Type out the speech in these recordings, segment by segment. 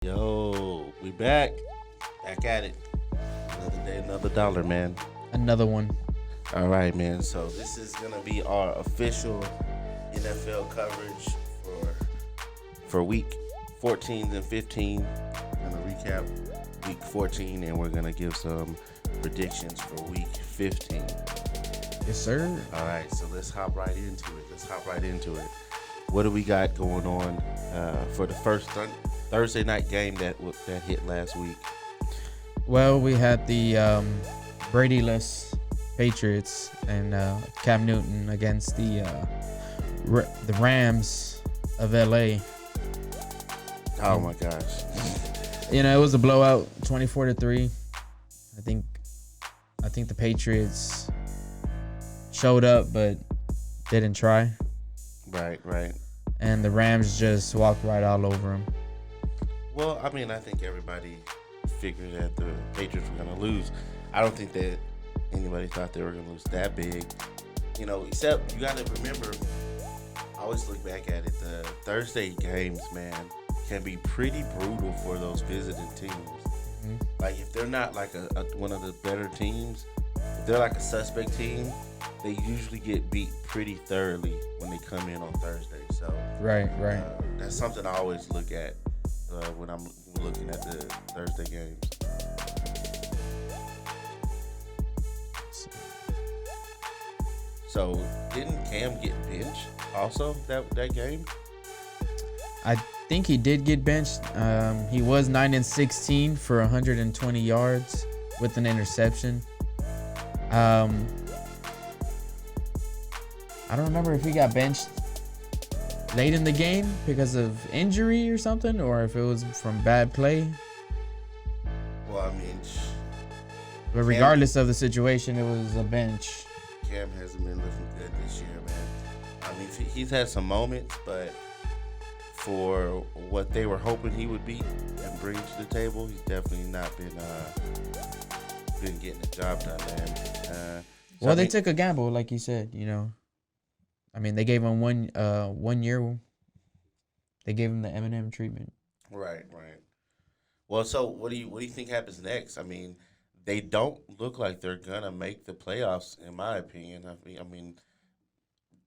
Yo, we back. Back at it. Another day, another dollar, man. Another one. All right, man. So this is gonna be our official NFL coverage for week 14 and 15. We're gonna recap week 14 and we're gonna give some predictions for week 15. Yes, sir. All right, so let's hop right into it. What do we got going on for the first Thursday night game that hit last week? Well, we had the Brady-less Patriots and Cam Newton against the Rams of LA. Oh my gosh! It was a blowout, 24-3. I think the Patriots showed up but didn't try. Right. And the Rams just walked right all over them. Well, I mean, I think everybody figured that the Patriots were going to lose. I don't think that anybody thought they were going to lose that big. Except you got to remember, I always look back at it, the Thursday games, man, can be pretty brutal for those visiting teams. Mm-hmm. Like, if they're not like one of the better teams, if they're like a suspect team, they usually get beat pretty thoroughly when they come in on Thursday. So Right. That's something I always look at when I'm looking at the Thursday games. So didn't Cam get benched also that game? I think he did get benched. He was 9-16 for 120 yards with an interception. I don't remember if he got benched late in the game because of injury or something, or if it was from bad play. Well, I mean, But regardless of the situation, it was a bench. Cam hasn't been looking good this year, man. I mean, he's had some moments, but for what they were hoping he would be and bring to the table, he's definitely not been getting the job done, man. Well, they took a gamble, like you said. I mean, they gave him 1 year. They gave him the Eminem treatment. Right. Well, so what do you think happens next? I mean, they don't look like they're gonna make the playoffs, in my opinion. I mean,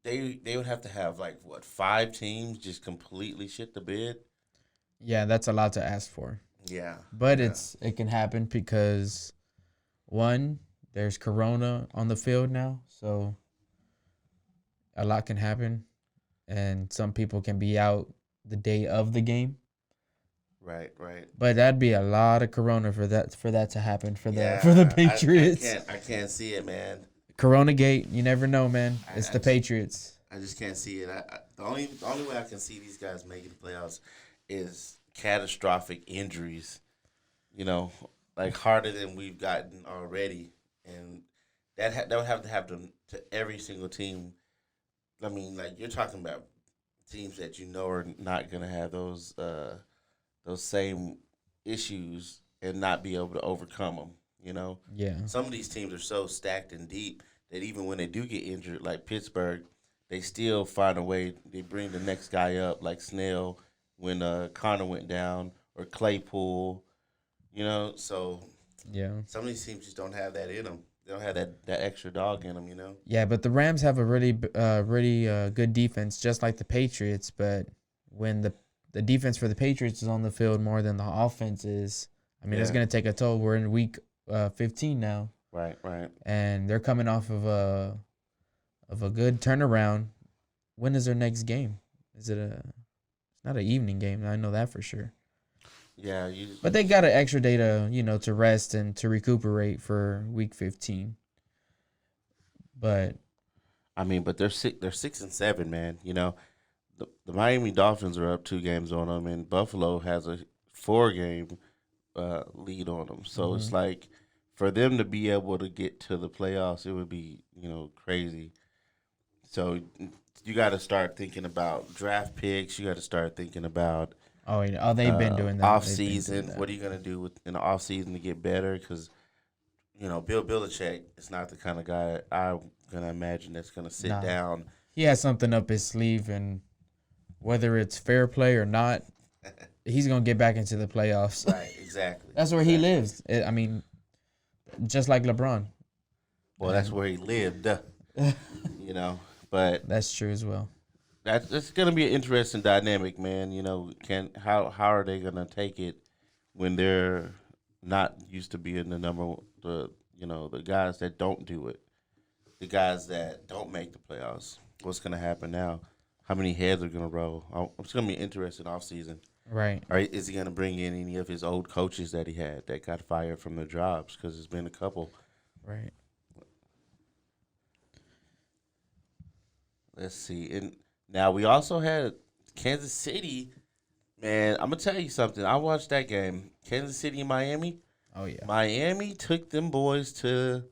they would have to have 5 teams just completely shit the bed. Yeah, that's a lot to ask for. Yeah, But yeah. it can happen because one, there's Corona on the field now, so a lot can happen, and some people can be out the day of the game. Right. But that'd be a lot of Corona for that to happen for the Patriots. I can't see it, man. Corona Gate, you never know, man. It's the Patriots. I just can't see it. The only way I can see these guys making the playoffs is catastrophic injuries. Harder than we've gotten already, and that would have to happen to every single team. I mean, you're talking about teams that are not gonna have those same issues and not be able to overcome them. Yeah. Some of these teams are so stacked and deep that even when they do get injured, like Pittsburgh, they still find a way. They bring the next guy up, like Snell when Connor went down, or Claypool. So Yeah. some of these teams just don't have that in them. They don't have that extra dog in them. Yeah, but the Rams have a really good defense, just like the Patriots. But when the defense for the Patriots is on the field more than the offense is, I mean, it's going to take a toll. We're in week 15 now. Right. And they're coming off of a good turnaround. When is their next game? It's not an evening game. I know that for sure. Yeah, but they got an extra day to rest and to recuperate for week 15. But I mean, but they're 6-7, man. The Miami Dolphins are up 2 games on them, and Buffalo has a 4-game lead on them. So It's like, for them to be able to get to the playoffs, it would be crazy. So you got to start thinking about draft picks. You got to start thinking about they've been doing that off season. What are you gonna do in the off season to get better? Because Bill Belichick is not the kind of guy I'm gonna imagine that's gonna sit down. He has something up his sleeve, and whether it's fair play or not, he's gonna get back into the playoffs. Right, exactly. That's where he lives. I mean, just like LeBron. Well, that's where he lived, you know. But That's true as well. that's going to be an interesting dynamic, man. You know, how are they going to take it when they're not used to being the guys that don't do it, the guys that don't make the playoffs. What's going to happen now? How many heads are going to roll? It's going to be an interesting offseason. Right. Or is he going to bring in any of his old coaches that he had that got fired from their jobs? Because there's been a couple. Right. Let's see. And now we also had Kansas City. Man, I'm going to tell you something. I watched that game. Kansas City and Miami. Oh, yeah. Miami took them boys to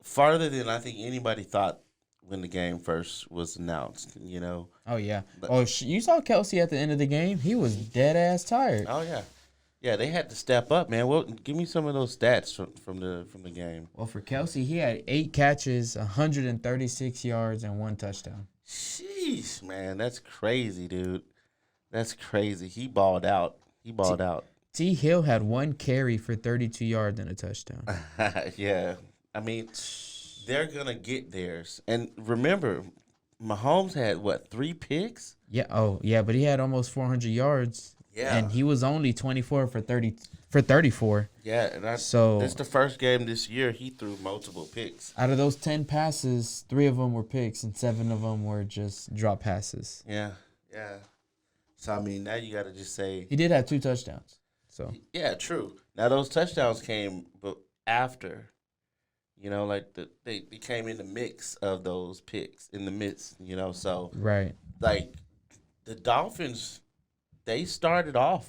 farther than I think anybody thought when the game first was announced, you know. Oh, yeah. But, You saw Kelsey at the end of the game? He was dead-ass tired. oh, yeah. Yeah, they had to step up, man. Well, give me some of those stats from the game. Well, for Kelsey, he had 8 catches, 136 yards, and 1 touchdown. Sheesh, man. That's crazy, dude. That's crazy. He balled out. T. Hill had 1 carry for 32 yards and a touchdown. Yeah. I mean, they're going to get theirs. And remember, Mahomes had, 3 picks? Yeah. Oh, yeah, but he had almost 400 yards. Yeah. And he was only 24 for 34. Yeah, and that's the first game this year he threw multiple picks. Out of those 10 passes, 3 of them were picks and 7 of them were just drop passes. Yeah. So, I mean, now you got to just say. He did have 2 touchdowns. So. Yeah, true. Now, those touchdowns came after, you know, like they came in the mix of those picks, in the midst, you know. So, right. Like, the Dolphins, they started off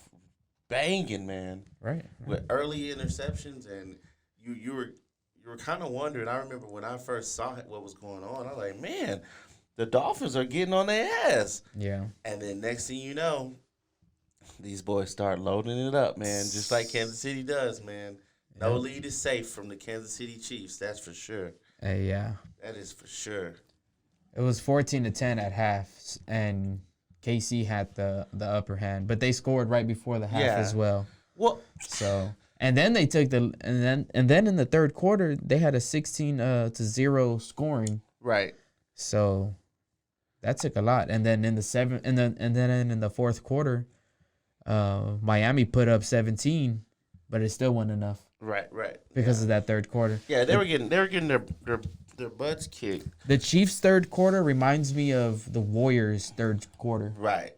banging, man. Right. With early interceptions, and you were kind of wondering. I remember when I first saw what was going on, I was like, man, the Dolphins are getting on their ass. Yeah. And then next thing you know, these boys start loading it up, man, just like Kansas City does, man. No lead is safe from the Kansas City Chiefs, that's for sure. Yeah. That is for sure. It was 14-10 at half, and KC had the upper hand, but they scored right before the half as well. Well, so and then they took and then in the third quarter they had a 16-0 scoring. Right. So that took a lot, and then in the fourth quarter, Miami put up 17, but it still wasn't enough. Right. Because of that third quarter. Yeah, they were getting their butts kicked. The Chiefs' third quarter reminds me of the Warriors' third quarter. Right.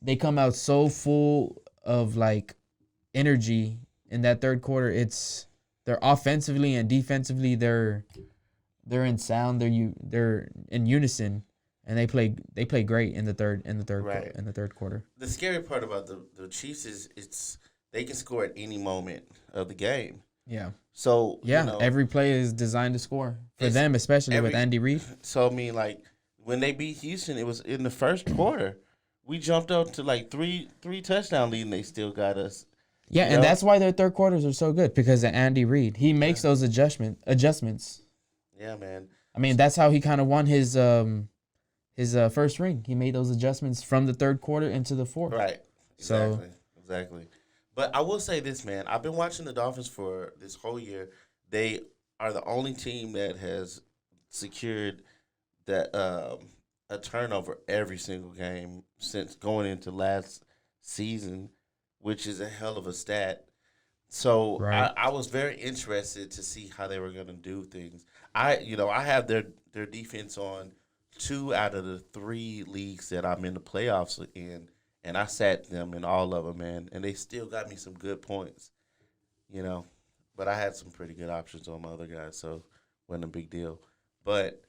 They come out so full of like energy in that third quarter. They're offensively and defensively they're in sound. They're in unison, and they play great in the third quarter. The scary part about the Chiefs is they can score at any moment of the game. Yeah. So every play is designed to score for them, especially with Andy Reid. So I mean, like when they beat Houston, it was in the first quarter. We jumped up to like three touchdown lead, and they still got us. Yeah, and that's why their third quarters are so good, because of Andy Reid. He makes those adjustments. Yeah, man. I mean, that's how he kind of won his first ring. He made those adjustments from the third quarter into the fourth. Right. Exactly. But I will say this, man. I've been watching the Dolphins for this whole year. They are the only team that has secured that a turnover every single game since going into last season, which is a hell of a stat. So I was very interested to see how they were going to do things. I have their defense on 2 out of the 3 leagues that I'm in the playoffs in. And I sat them in all of them, man. And they still got me some good points, you know. But I had some pretty good options on my other guys, so it wasn't a big deal. But,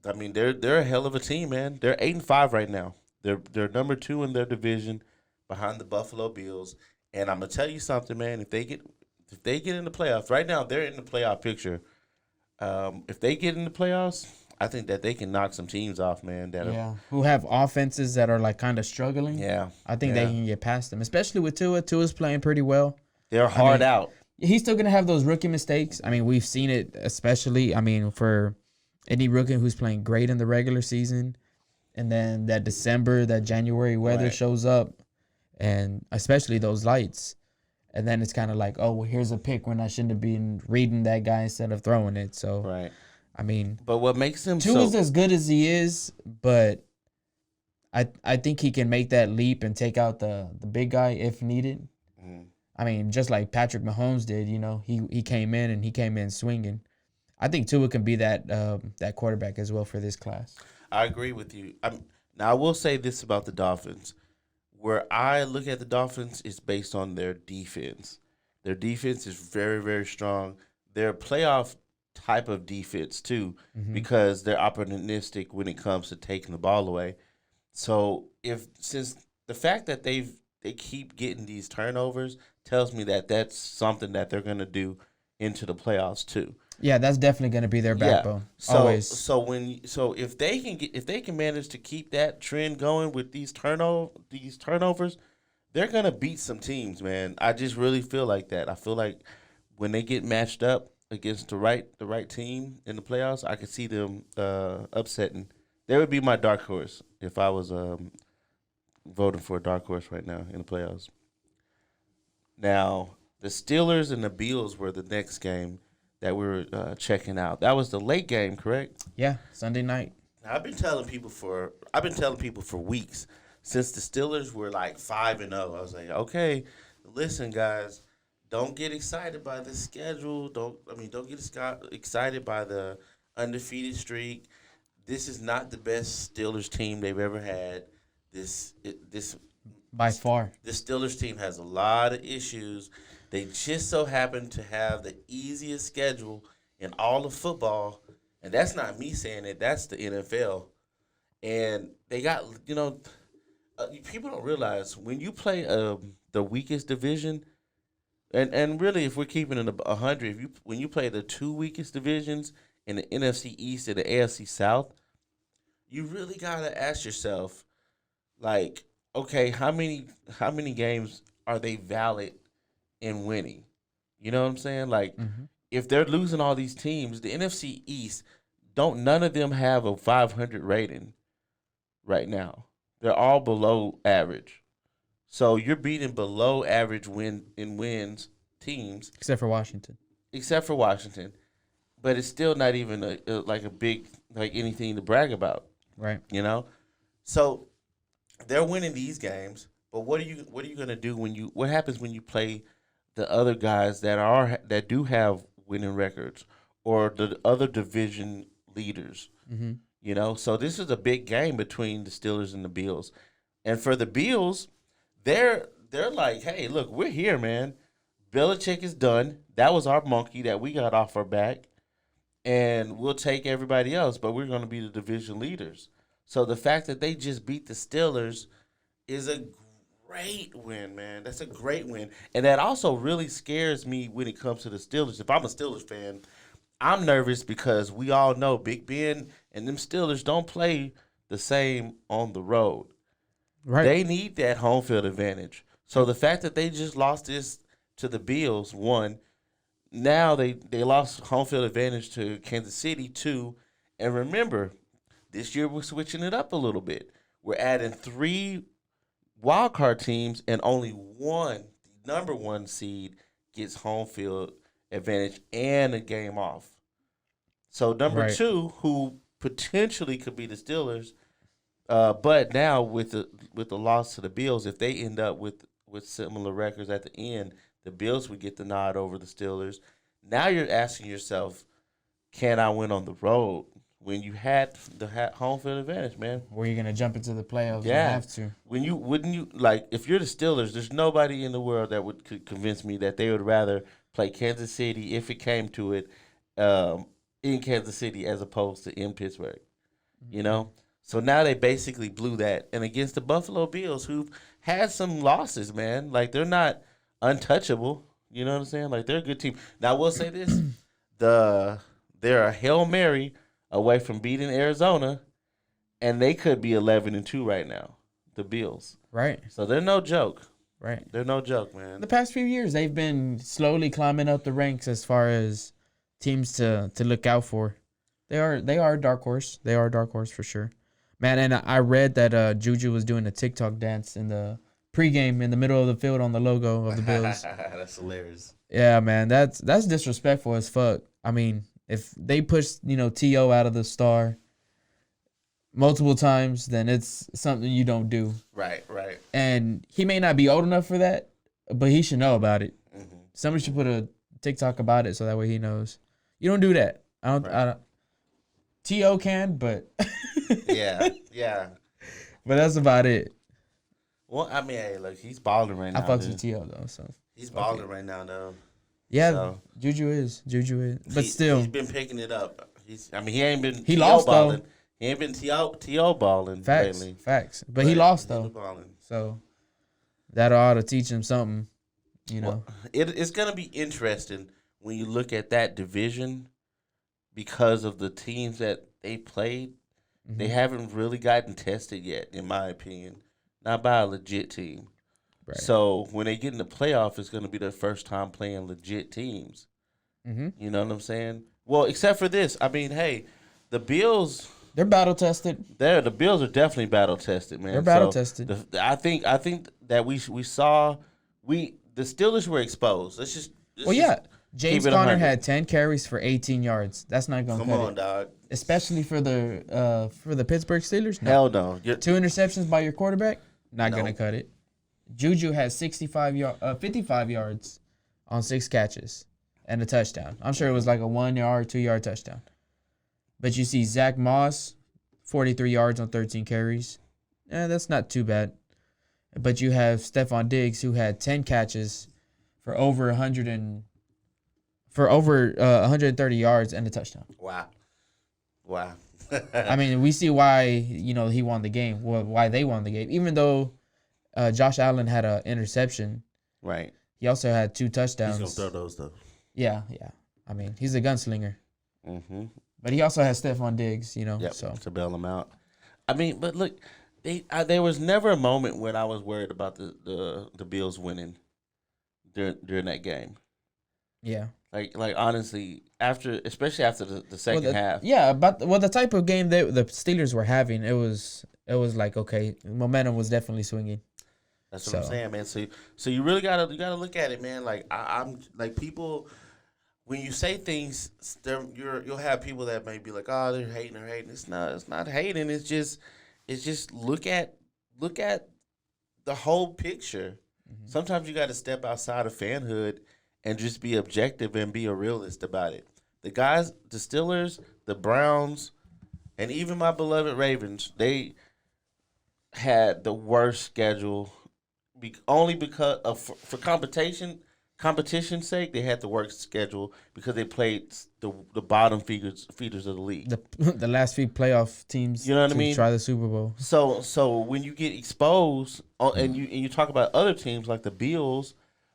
I mean, they're a hell of a team, man. They're 8-5 right now. They're number 2 in their division behind the Buffalo Bills. And I'm going to tell you something, man. If they get in the playoffs, right now they're in the playoff picture. If they get in the playoffs, I think that they can knock some teams off, man. Who have offenses that are like kind of struggling. Yeah, I think they can get past them, especially with Tua. Tua's playing pretty well. They're hard out. He's still gonna have those rookie mistakes. I mean, we've seen it, especially. I mean, for any rookie who's playing great in the regular season, and then that January weather shows up, and especially those lights. And then it's kind of like, oh, well, here's a pick when I shouldn't have been reading that guy instead of throwing it. So, Right. I mean, But what makes him Tua is as good as he is, but I think he can make that leap and take out the big guy if needed. Mhm. I mean, just like Patrick Mahomes did, he came in and he came in swinging. I think Tua can be that quarterback as well for this class. I agree with you. Now I will say this about the Dolphins. Where I look at the Dolphins is based on their defense. Their defense is very, very strong. They're a playoff type of defense too, because they're opportunistic when it comes to taking the ball away. So since the fact that they keep getting these turnovers tells me that that's something that they're gonna do into the playoffs too. Yeah, that's definitely going to be their backbone. So Always. so if they can manage to keep that trend going with these turnovers, they're gonna beat some teams, man. I just really feel like that. I feel like when they get matched up against the right team in the playoffs, I could see them upsetting. They would be my dark horse if I was voting for a dark horse right now in the playoffs. Now the Steelers and the Bills were the next game that we were checking out. That was the late game, correct? Yeah, Sunday night. Now, I've been telling people for weeks since the Steelers were like 5-0. I was like, okay, listen, guys, don't get excited by the schedule. Don't get excited by the undefeated streak. This is not the best Steelers team they've ever had. This By far. The Steelers team has a lot of issues. They just so happen to have the easiest schedule in all of football. And that's not me saying it. That's the NFL. And they got, people don't realize when you play the weakest division, and really if we're keeping it 100, when you play the two weakest divisions in the NFC East and the AFC South, you really got to ask yourself, like, okay, how many games are they valid in winning? You know what I'm saying? Like, if they're losing all these teams, the NFC East, none of them have a 500 rating right now. They're all below average. So you're beating below average wins teams. Except for Washington. But it's still not even a big, like, anything to brag about. Right. So they're winning these games, but what are you going to do what happens when you play the other guys that do have winning records or the other division leaders? So this is a big game between the Steelers and the Bills. And for the Bills, they're like, hey, look, we're here, man. Belichick is done. That was our monkey that we got off our back. And we'll take everybody else, but we're going to be the division leaders. So the fact that they just beat the Steelers is a great win, man. That's a great win. And that also really scares me when it comes to the Steelers. If I'm a Steelers fan, I'm nervous because we all know Big Ben and them Steelers don't play the same on the road. Right. They need that home field advantage. So the fact that they just lost this to the Bills, one, now they lost home field advantage to Kansas City, two. And remember, this year we're switching it up a little bit. We're adding 3 wild card teams, and only one, the number 1 seed, gets home field advantage and a game off. So number 2, who potentially could be the Steelers, but now with the loss to the Bills, if they end up with similar records at the end, the Bills would get the nod over the Steelers. Now you're asking yourself, can I win on the road? When you had the home field advantage, man. Where you're gonna jump into the playoffs? Yeah. You have to. Wouldn't you like, if you're the Steelers? There's nobody in the world that could convince me that they would rather play Kansas City, if it came to it, in Kansas City as opposed to in Pittsburgh. So now they basically blew that, and against the Buffalo Bills, who've had some losses, man. Like, they're not untouchable. You know what I'm saying? Like, they're a good team. Now I will say this: they're a Hail Mary away from beating Arizona, and they could be 11-2 right now, the Bills. Right. So they're no joke. Right. They're no joke, man. The past few years, they've been slowly climbing up the ranks as far as teams to look out for. They are a dark horse. They are a dark horse for sure, man. And I read that Juju was doing a TikTok dance in the pregame in the middle of the field on the logo of the Bills. That's hilarious. Yeah, man, that's disrespectful as fuck. I mean, if they push, T.O. out of the star multiple times, then it's something you don't do. Right. And he may not be old enough for that, but he should know about it. Mm-hmm. Somebody should put a TikTok about it so that way he knows. You don't do that. I don't. T.O. can, but yeah. But that's about it. Well, I mean, hey, look, he's balling right now. I fucks with T.O. though, so he's balling right now, though. Yeah, so, Juju is, but still, he's been picking it up. He ain't been. He lost balling. though. He ain't been T.O. balling lately. Facts. But he lost though. Balling. So that ought to teach him something, Well, it's gonna be interesting when you look at that division because of the teams that they played. Mm-hmm. They haven't really gotten tested yet, in my opinion. Not by a legit team. Right. So when they get in the playoff, it's going to be their first time playing legit teams. Mm-hmm. You know what I'm saying? Well, except for this. I mean, hey, the Bills. They're battle tested. The Bills are definitely battle tested, man. They're battle tested. I think that we saw the Steelers were exposed. Let's just James Conner had 10 carries for 18 yards. That's not going to cut it. Come on, dog. Especially for the Pittsburgh Steelers. No. Hell no. 2 interceptions by your quarterback. Not going to cut it. Juju had 55 yards on 6 catches and a touchdown. I'm sure it was like a 1-yard, 2-yard touchdown. But you see Zach Moss, 43 yards on 13 carries. That's not too bad. But you have Stephon Diggs, who had 10 catches for over 130 yards and a touchdown. Wow. I mean, we see why he won the game. Well, why they won the game, even though Josh Allen had an interception. Right. He also had 2 touchdowns. He's gonna throw those though. Yeah. I mean, he's a gunslinger. Mm-hmm. But he also has Stephon Diggs, so to bail him out. I mean, but look, there was never a moment when I was worried about the Bills winning during that game. Yeah. Like honestly, especially after the second half. Yeah, but the type of game the Steelers were having, it was like, okay, momentum was definitely swinging. That's what I'm saying, man. So you really gotta look at it, man. Like I'm like people. When you say things, you'll have people that may be like, "Oh, they're hating. It's not hating. It's just look at the whole picture. Mm-hmm. Sometimes you got to step outside of fanhood and just be objective and be a realist about it. The guys, the Steelers, the Browns, and even my beloved Ravens, they had the worst schedule only because of for competition's sake, they had the worst schedule because they played the bottom feeders of the league. The last few playoff teams, you know what I mean? Try the Super Bowl. So when you get exposed, and you talk about other teams like the Bills,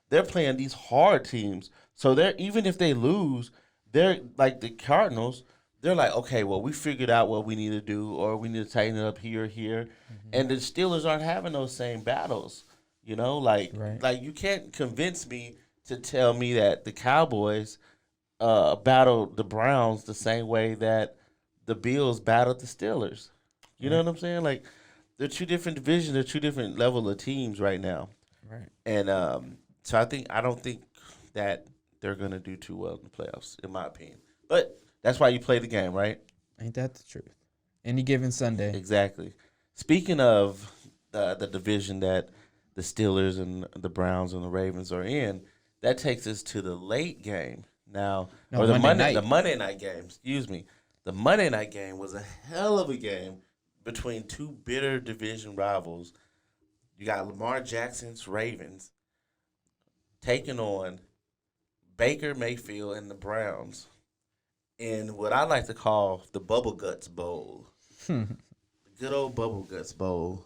they're playing these hard teams. So they're even if they lose, they're like the Cardinals. They're like, okay, well, we figured out what we need to do, or we need to tighten it up here. Mm-hmm. And the Steelers aren't having those same battles. Like you can't convince me to tell me that the Cowboys battled the Browns the same way that the Bills battled the Steelers. You know what I'm saying? Like, they're 2 different divisions. They're 2 different level of teams right now. Right. And so I don't think that they're going to do too well in the playoffs, in my opinion. But that's why you play the game, right? Ain't that the truth? Any given Sunday. Exactly. Speaking of the division that the Steelers and the Browns and the Ravens are in, that takes us to the late game now, or the Monday night game. Excuse me. The Monday night game was a hell of a game between 2 bitter division rivals. You got Lamar Jackson's Ravens taking on Baker Mayfield and the Browns in what I like to call the Bubble Guts Bowl. The good old Bubble Guts Bowl.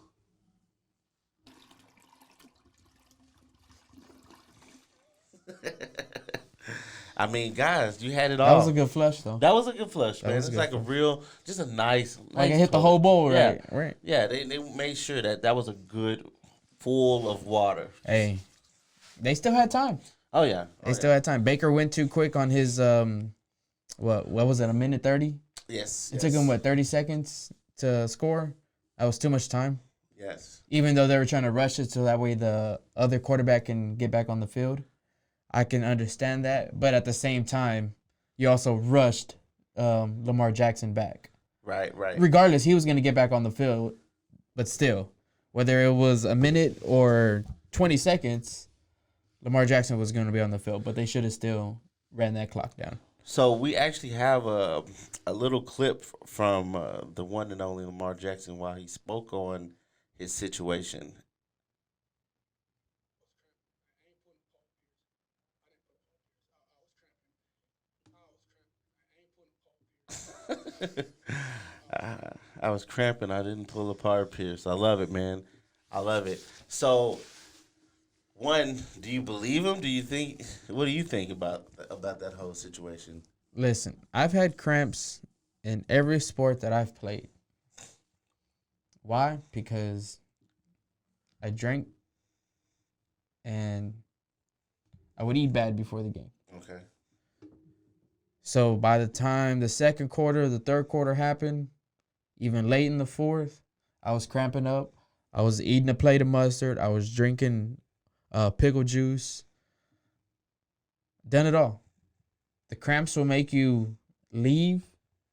I mean, guys, you had it all. That was a good flush, though. That was a good flush, man. It's like just a nice. Like it hit the whole bowl, right? Yeah. Right. Yeah, they made sure that was a good full of water. Hey, they still had time. Oh yeah, they still had time. Baker went too quick on his what was it? 1:30? Yes. It took him 30 seconds to score. That was too much time. Yes. Even though they were trying to rush it so that way the other quarterback can get back on the field. I can understand that. But at the same time, you also rushed Lamar Jackson back. Right. Regardless, he was going to get back on the field. But still, whether it was a minute or 20 seconds, Lamar Jackson was going to be on the field. But they should have still ran that clock down. So we actually have a little clip from the one and only Lamar Jackson while he spoke on his situation. I was cramping. I didn't pull apart Pierce. I love it, man. I love it. So, one, do you believe him? Do you think? What do you think about that whole situation? Listen, I've had cramps in every sport that I've played. Why? Because I drank and I would eat bad before the game. Okay. So by the time the second quarter, the third quarter happened, even late in the fourth, I was cramping up. I was eating a plate of mustard. I was drinking pickle juice. Done it all. The cramps will make you leave.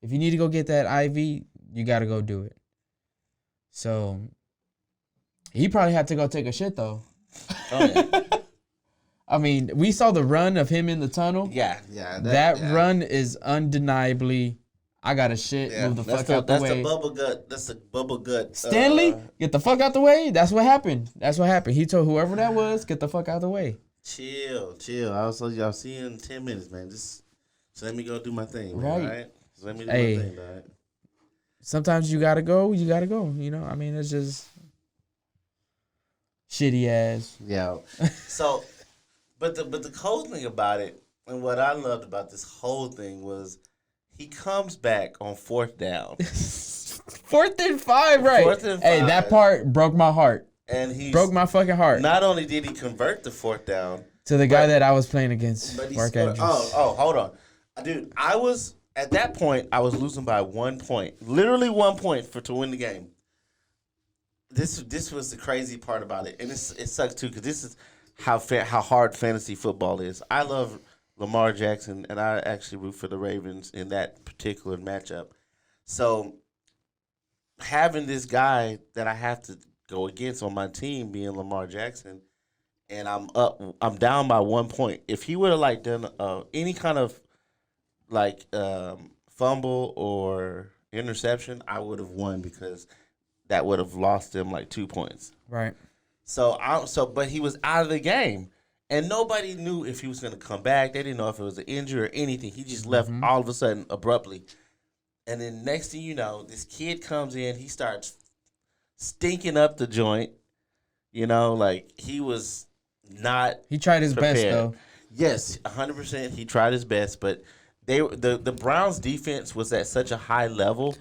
If you need to go get that IV, you got to go do it. So he probably had to go take a shit, though. Oh, yeah. I mean, we saw the run of him in the tunnel. Yeah. That run is undeniably, I got to shit, move the fuck out the way. That's the bubble gut. That's the bubble gut. Stanley, get the fuck out the way. That's what happened. He told whoever that was, get the fuck out the way. Chill. I'll see you in 10 minutes, man. Just let me go do my thing, man, right? Right? Just let me do my thing, dog. Sometimes you gotta go. You know, I mean, it's just shitty ass. Yeah. So, but the cool thing about it, and what I loved about this whole thing was, he comes back on 4th down. 4th and 5, right? 4th and 5. Hey, that part broke my heart. And he broke my fucking heart. Not only did he convert the 4th down to the guy that I was playing against, Mark Andrews. Oh, hold on, dude. At that point, I was losing by 1 point, literally 1 point to win the game. This was the crazy part about it, and it sucks too, because this is how hard fantasy football is. I love Lamar Jackson, and I actually root for the Ravens in that particular matchup. So having this guy that I have to go against on my team being Lamar Jackson, and I'm down by 1 point. If he would have done any kind of fumble or interception, I would have won, because that would have lost them 2 points. Right. But he was out of the game, and nobody knew if he was going to come back. They didn't know if it was an injury or anything. He just left all of a sudden abruptly. And then next thing you know, this kid comes in. He starts stinking up the joint. You know, he was not. He tried his prepared. best, though. Yes, 100%. He tried his best, but the Browns' defense was at such a high level.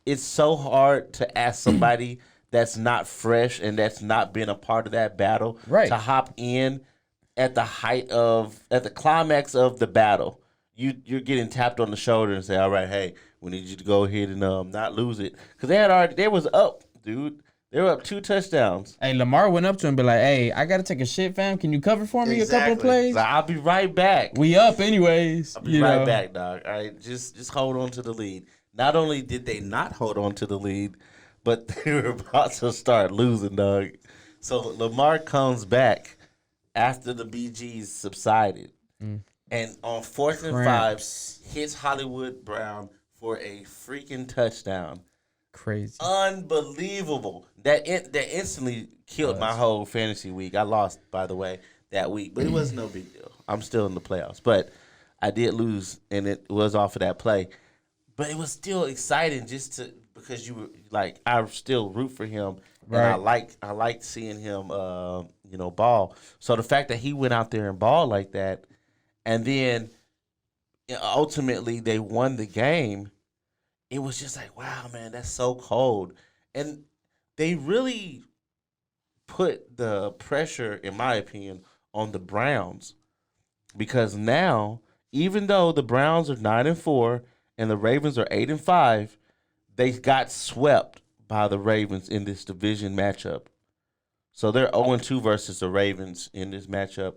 It's so hard to ask somebody that's not fresh and that's not been a part of that battle to hop in at the climax of the battle. You're getting tapped on the shoulder and say, all right, hey, we need you to go ahead and not lose it, because they was up, dude. They were up 2 touchdowns. Hey, Lamar went up to him and be like, hey, I got to take a shit, fam. Can you cover for me a couple of plays? I'll be right back. We up anyways. I'll be right back, dog. All right, just hold on to the lead. Not only did they not hold on to the lead, but they were about to start losing, dog. So Lamar comes back after the BGs subsided. And on 4th and 5, hits Hollywood Brown for a freaking touchdown. Crazy. Unbelievable. That instantly killed my whole fantasy week. I lost, by the way, that week, but it was no big deal. I'm still in the playoffs, but I did lose, and it was off of that play. But it was still exciting because you were I still root for him, and I liked seeing him, ball. So the fact that he went out there and balled like that, and then ultimately they won the game. It was just wow, man, that's so cold. And they really put the pressure, in my opinion, on the Browns, because now, even though the Browns are 9-4 and the Ravens are 8-5, they got swept by the Ravens in this division matchup. So they're 0-2 versus the Ravens in this matchup.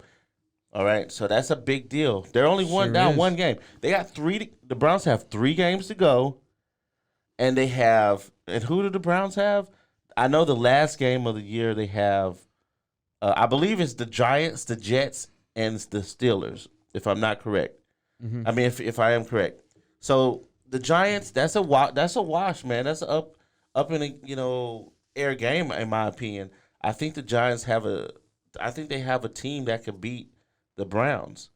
All right, so that's a big deal. They're only down one game. They got three. The Browns have 3 games to go, and they have. And who do the Browns have? I know the last game of the year they have. I believe it's the Giants, the Jets, and the Steelers. If I'm not correct, I mean if I am correct. So the Giants, that's a wash, man. That's a up in the air game in my opinion. I think the Giants have they have a team that could beat the Browns.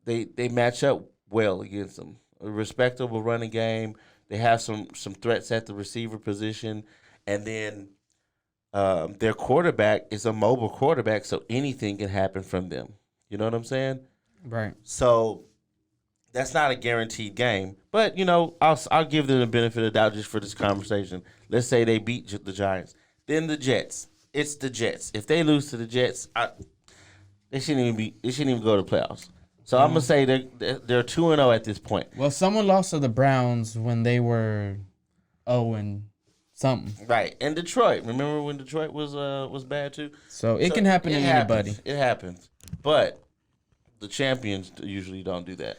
They match up well against them. A respectable running game. They have some threats at the receiver position, and then their quarterback is a mobile quarterback, so anything can happen from them. You know what I'm saying? Right. So that's not a guaranteed game, but I'll give them the benefit of the doubt just for this conversation. Let's say they beat the Giants, then the Jets. It's the Jets. If they lose to the Jets, they shouldn't even go to playoffs. So I'm gonna say they're 2-0 at this point. Well, someone lost to the Browns when they were 0-something. Right, and Detroit. Remember when Detroit was bad too? So it can happen to anybody. It happens, but the champions usually don't do that.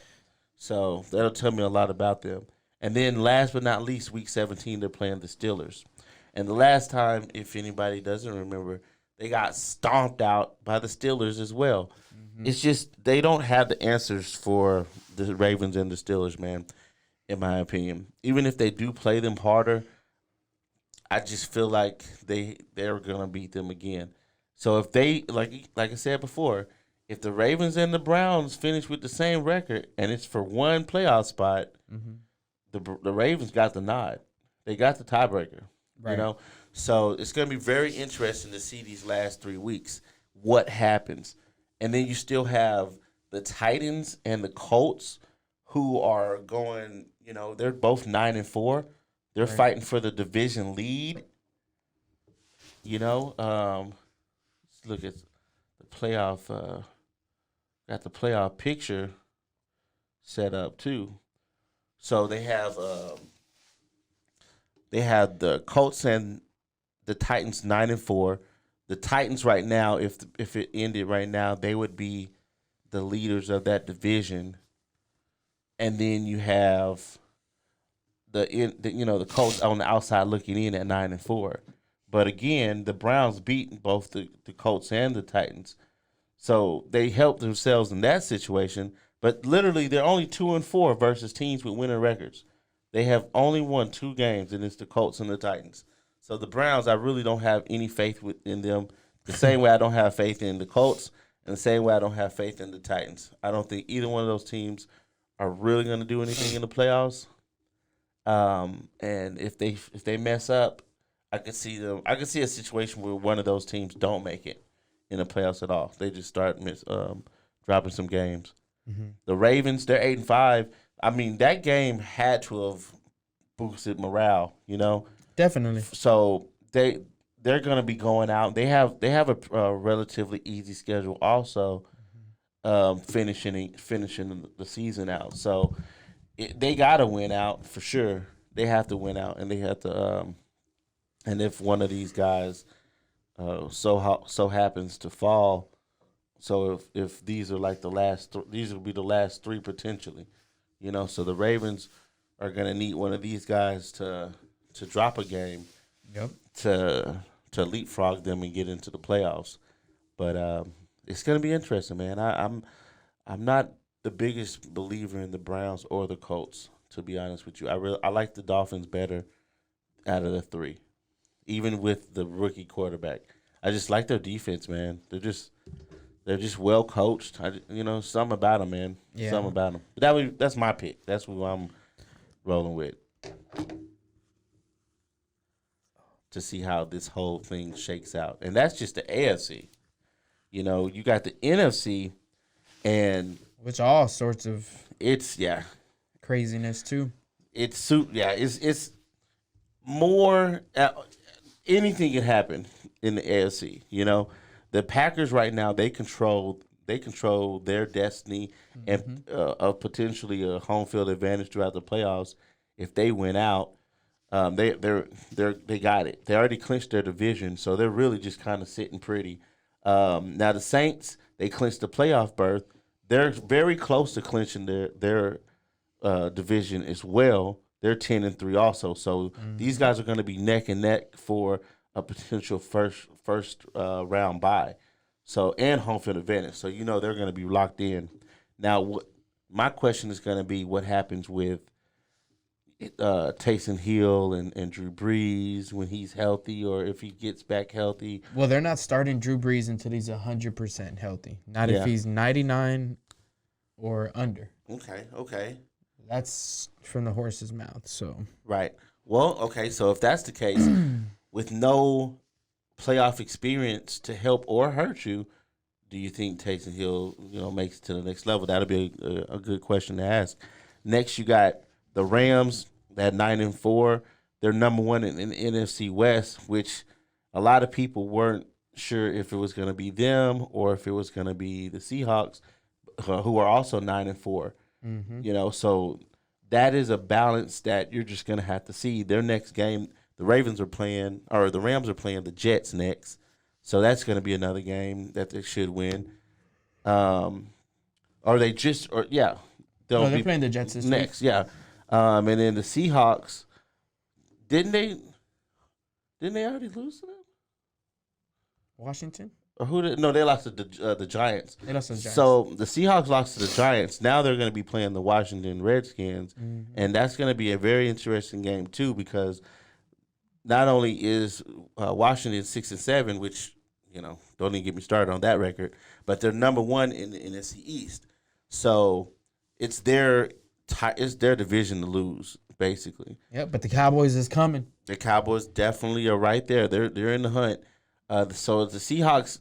So that'll tell me a lot about them. And then last but not least, week 17, they're playing the Steelers. And the last time, if anybody doesn't remember, they got stomped out by the Steelers as well. Mm-hmm. It's just they don't have the answers for the Ravens and the Steelers, man, in my opinion. Even if they do play them harder, I just feel like they're going to beat them again. So if they, like I said before, if the Ravens and the Browns finish with the same record and it's for one playoff spot, the Ravens got the nod. They got the tiebreaker. Right. So it's going to be very interesting to see these last 3 weeks what happens. And then you still have the Titans and the Colts who are going, they're both 9-4. They're fighting for the division lead. Let's look at the playoff. Got the playoff picture set up too. So they have the Colts and the Titans 9-4. The Titans right now, if it ended right now, they would be the leaders of that division. And then you have the Colts on the outside looking in at 9-4. But again, the Browns beat both the Colts and the Titans. So they helped themselves in that situation. But literally, they're only 2-4 versus teams with winning records. They have only won 2 games, and it's the Colts and the Titans. So the Browns, I really don't have any faith in them. The same way I don't have faith in the Colts, and the same way I don't have faith in the Titans. I don't think either one of those teams are really going to do anything in the playoffs. And if they mess up, I could see a situation where one of those teams don't make it in the playoffs at all. They just start dropping some games. Mm-hmm. The Ravens, they're 8-5. I mean, that game had to have boosted morale, Definitely. So they're going to be going out. They have a relatively easy schedule also, finishing the season out. So they got to win out for sure. They have to win out, and they have to. And if one of these guys so happens to fall, so if these are like the last, these will be the last 3 potentially, So the Ravens are going to need one of these guys to drop a game, to leapfrog them and get into the playoffs. But it's going to be interesting, man. I'm not the biggest believer in the Browns or the Colts, to be honest with you. I like the Dolphins better out of the 3, even with the rookie quarterback. I just like their defense, man. They're just well coached. Something about them, man. Yeah. Something about them. But that's my pick. That's who I'm rolling with, to see how this whole thing shakes out. And that's just the AFC. You got the NFC, and which all sorts of it's craziness too. It's more anything can happen in the AFC. The Packers right now, they control their destiny and potentially a home field advantage throughout the playoffs if they win out. They got it. They already clinched their division, so they're really just kind of sitting pretty. Now the Saints, they clinched the playoff berth. They're very close to clinching their division as well. They're 10-3 also. So these guys are going to be neck and neck for a potential first round bye. So and home field advantage. So they're going to be locked in. Now, my question is going to be what happens with Taysom Hill and Drew Brees when he's healthy, or if he gets back healthy. Well, they're not starting Drew Brees until he's 100% healthy. Not if he's 99 or under. Okay. That's from the horse's mouth. So right. Well, okay. So if that's the case, with no playoff experience to help or hurt you, do you think Taysom Hill, makes it to the next level? That'll be a good question to ask. Next, you got the Rams at 9-4. They're number one in the NFC West, which a lot of people weren't sure if it was going to be them or if it was going to be the Seahawks, who are also 9-4. So that is a balance that you're just going to have to see. Their next game, the Rams are playing the Jets next. So that's going to be another game that they should win. They're playing the Jets this next. week. Yeah. And then the Seahawks, didn't they already lose to them? Washington? Or who did? No, they lost to the Giants. They lost to the Giants. So the Seahawks lost to the Giants. Now they're going to be playing the Washington Redskins, and that's going to be a very interesting game too, because not only is Washington 6-7, which don't even get me started on that record, but they're number one in the NFC East. So it's their division to lose, basically. Yep, but the Cowboys is coming. The Cowboys definitely are right there. They're in the hunt. So the Seahawks,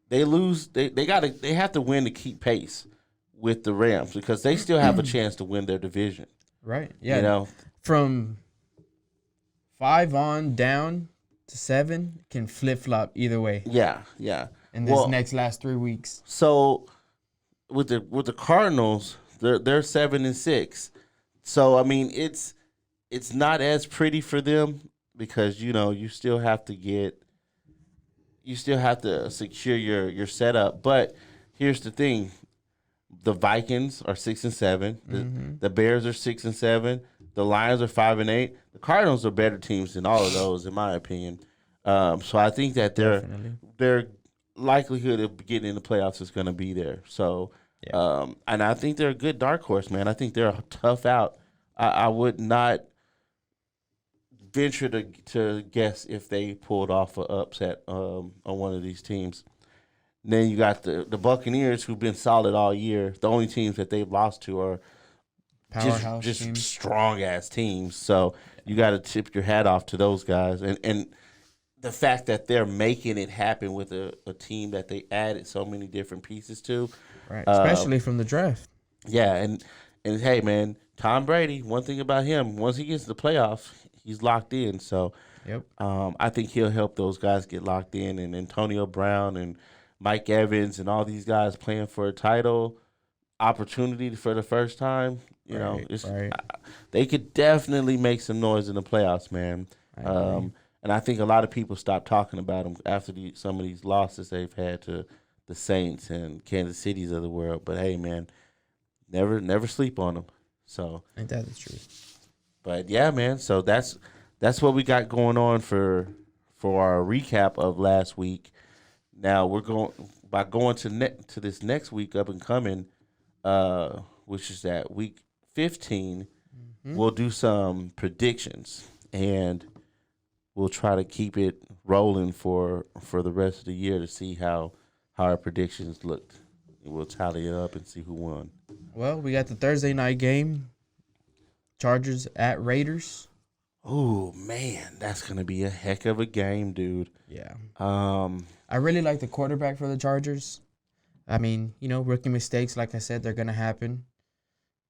they lose. They have to win to keep pace with the Rams because they still have a chance to win their division. Right. Yeah. From 5 on down to 7 can flip flop either way. Yeah. In this last 3 weeks. So with the Cardinals, they're 7-6. So I mean it's not as pretty for them because you still have to secure your setup. But here's the thing: the Vikings are 6-7. The Bears are 6-7. The Lions are 5-8. The Cardinals are better teams than all of those, in my opinion. So I think that their likelihood of getting in the playoffs is going to be there. So, and I think they're a good dark horse, man. I think they're a tough out. I would not venture to guess if they pulled off an upset on one of these teams. And then you got the Buccaneers, who've been solid all year. The only teams that they've lost to are powerhouse just teams. Strong ass teams. So you got to tip your hat off to those guys, and the fact that they're making it happen with a team that they added so many different pieces to, right? Especially from the draft. Yeah, and hey, man, Tom Brady. One thing about him, once he gets to the playoffs, he's locked in. So, I think he'll help those guys get locked in, and Antonio Brown and Mike Evans and all these guys playing for a title opportunity for the first time. They could definitely make some noise in the playoffs, man. And I think a lot of people stopped talking about them after some of these losses they've had to the Saints and Kansas Cities of the world. But hey, man, never sleep on them. So ain't that the truth? But yeah, man. So that's what we got going on for our recap of last week. Now we're going to this next week up and coming, which is that week 15. We'll do some predictions and we'll try to keep it rolling for the rest of the year to see how our predictions looked. We'll tally it up and see who won. Well, we got the Thursday night game. Chargers at Raiders. Oh, man, that's going to be a heck of a game, dude. Yeah. I really like the quarterback for the Chargers. I mean, rookie mistakes, like I said, they're going to happen.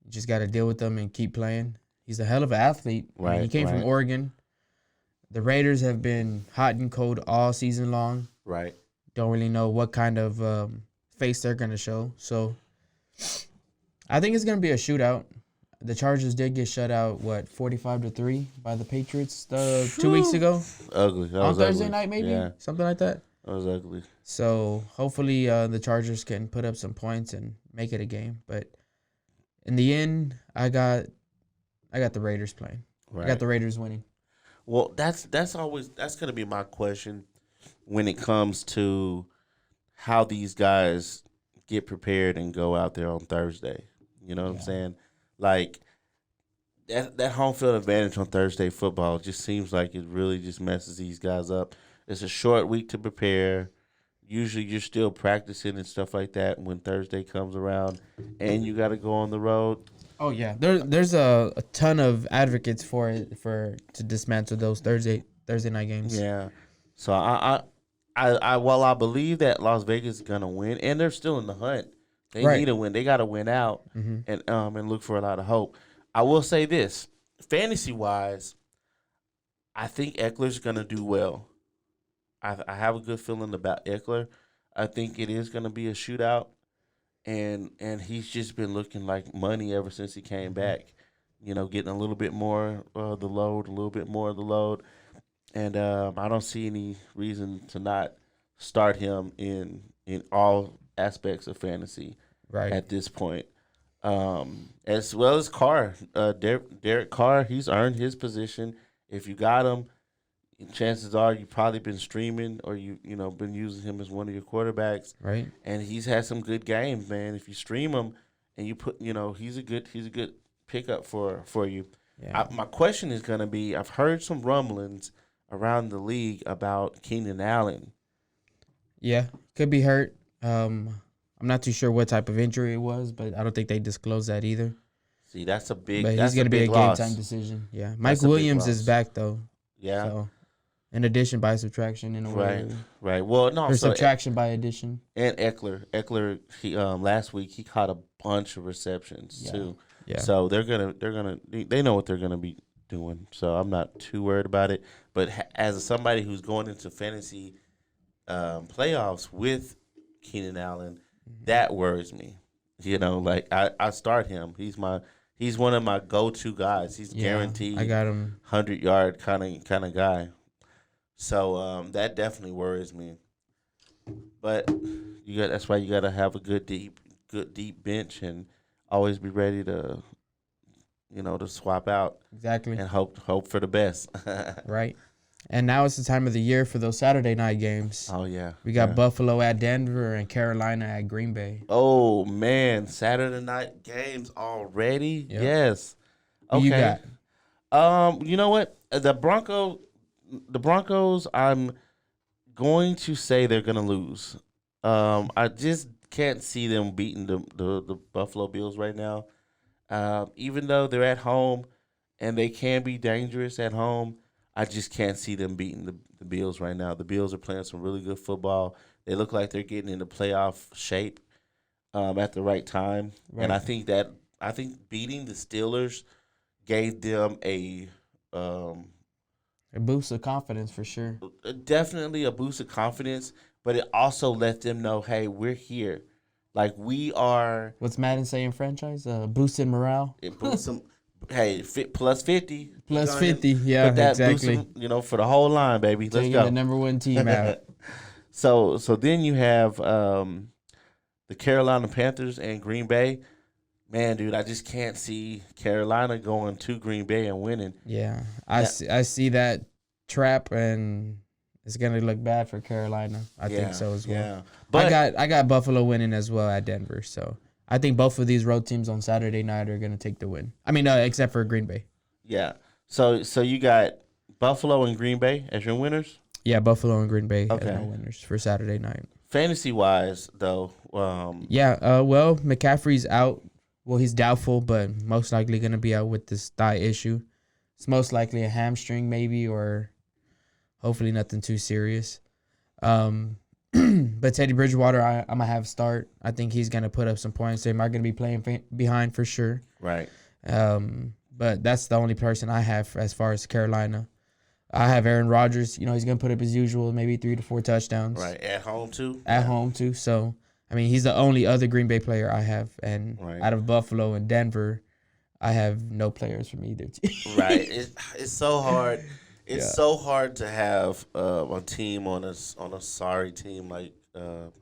You just got to deal with them and keep playing. He's a hell of an athlete. Right. I mean, he came from Oregon. The Raiders have been hot and cold all season long. Right. Don't really know what kind of face they're going to show. So I think it's going to be a shootout. the Chargers did get shut out. 45-3 by the Patriots 2 weeks ago Ugly. That on was Thursday ugly. night, maybe Yeah, something like that. that was ugly. So hopefully the Chargers can put up some points and make it a game. But in the end, I got the Raiders playing. Right. I got the Raiders winning. Well, that's gonna be my question when it comes to how these guys get prepared and go out there on Thursday. You know what I'm saying? Like that home field advantage on Thursday football just seems like it really just messes these guys up. It's a short week to prepare. Usually you're still practicing and stuff like that when Thursday comes around, and you got to go on the road. Oh yeah, there's a ton of advocates for to dismantle those Thursday night games. Yeah, so I while I believe that Las Vegas is gonna win, and they're still in the hunt, they need to win. They got to win out and look for a lot of hope. I will say this, fantasy wise, I think Eckler's gonna do well. I have a good feeling about Eckler. I think it is gonna be a shootout. And he's just been looking like money ever since he came back. You know, getting a little bit more of the load, and I don't see any reason to not start him in all aspects of fantasy at this point. As well as Carr, Derek Carr, he's earned his position. If you got him, chances are you've probably been streaming or been using him as one of your quarterbacks. Right. And he's had some good games, man. If you stream him and you put, he's a good pickup for you. Yeah. My question is going to be, I've heard some rumblings around the league about Keenan Allen. Yeah, could be hurt. I'm not too sure what type of injury it was, but I don't think they disclosed that either. See, that's a big But that's he's going to be a loss. game time decision. Yeah. Mike Williams is back though. Yeah. So, in addition by subtraction in a way. Right. Well, no. Or subtraction by addition. And Eckler, he last week he caught a bunch of receptions too. Yeah. So they know what they're gonna be doing. So I'm not too worried about it. But as somebody who's going into fantasy playoffs with Keenan Allen, that worries me. Like I start him. He's one of my go-to guys. He's guaranteed. I got him 100-yard kind of guy. So that definitely worries me. But that's why you got to have a good deep bench and always be ready to to swap out. Exactly. And hope for the best. Right. And now it's the time of the year for those Saturday night games. Oh yeah. We got Buffalo at Denver and Carolina at Green Bay. Oh man, Saturday night games already? Yep. Yes. Okay. Who you got? You know what? The Broncos, I'm going to say they're going to lose. I just can't see them beating the Buffalo Bills right now. Even though they're at home and they can be dangerous at home, I just can't see them beating the Bills right now. The Bills are playing some really good football. They look like they're getting into playoff shape at the right time. Right. And I think beating the Steelers gave them a boost of confidence for sure. Definitely a boost of confidence, but it also let them know, hey, we're here. Like we are. What's Madden saying? Franchise boosted morale. It boosts them. Hey, plus 50. Plus 50, yeah, exactly. Them, for the whole line, baby. Let's go. The number one team out. So then you have the Carolina Panthers and Green Bay. Man, dude, I just can't see Carolina going to Green Bay and winning. Yeah, I see that trap, and it's gonna look bad for Carolina. I think so as well. Yeah, but I got Buffalo winning as well at Denver. So I think both of these road teams on Saturday night are gonna take the win. I mean, except for Green Bay. Yeah. So you got Buffalo and Green Bay as your winners? Yeah, Buffalo and Green Bay as my winners for Saturday night. Fantasy wise, though. Well, McCaffrey's out. Well, he's doubtful, but most likely going to be out with this thigh issue. It's most likely a hamstring maybe, or hopefully nothing too serious. But Teddy Bridgewater, I'm going to have start. I think he's going to put up some points. They might going to be playing behind for sure. Right. But that's the only person I have as far as Carolina. I have Aaron Rodgers. He's going to put up his usual, maybe 3 to 4 touchdowns. Right. At home, too? At home, too. So, I mean, he's the only other Green Bay player I have. And out of Buffalo and Denver, I have no players from either team. Right. It's so hard. It's Yeah. so hard to have a team on a sorry team to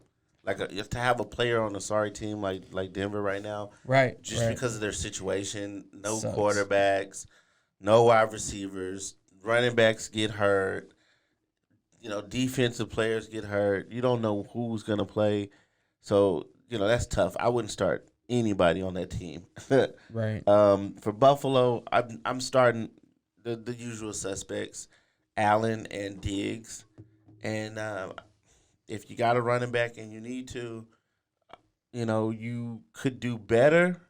have a player on a sorry team like Denver right now, Right. just Right. because of their situation. No Sucks. quarterbacks, no wide receivers, running backs get hurt. Defensive players get hurt. You don't know who's gonna play, so that's tough. I wouldn't start anybody on that team. Right. For Buffalo, I'm starting the usual suspects, Allen and Diggs, and if you got a running back and you need to, you could do better.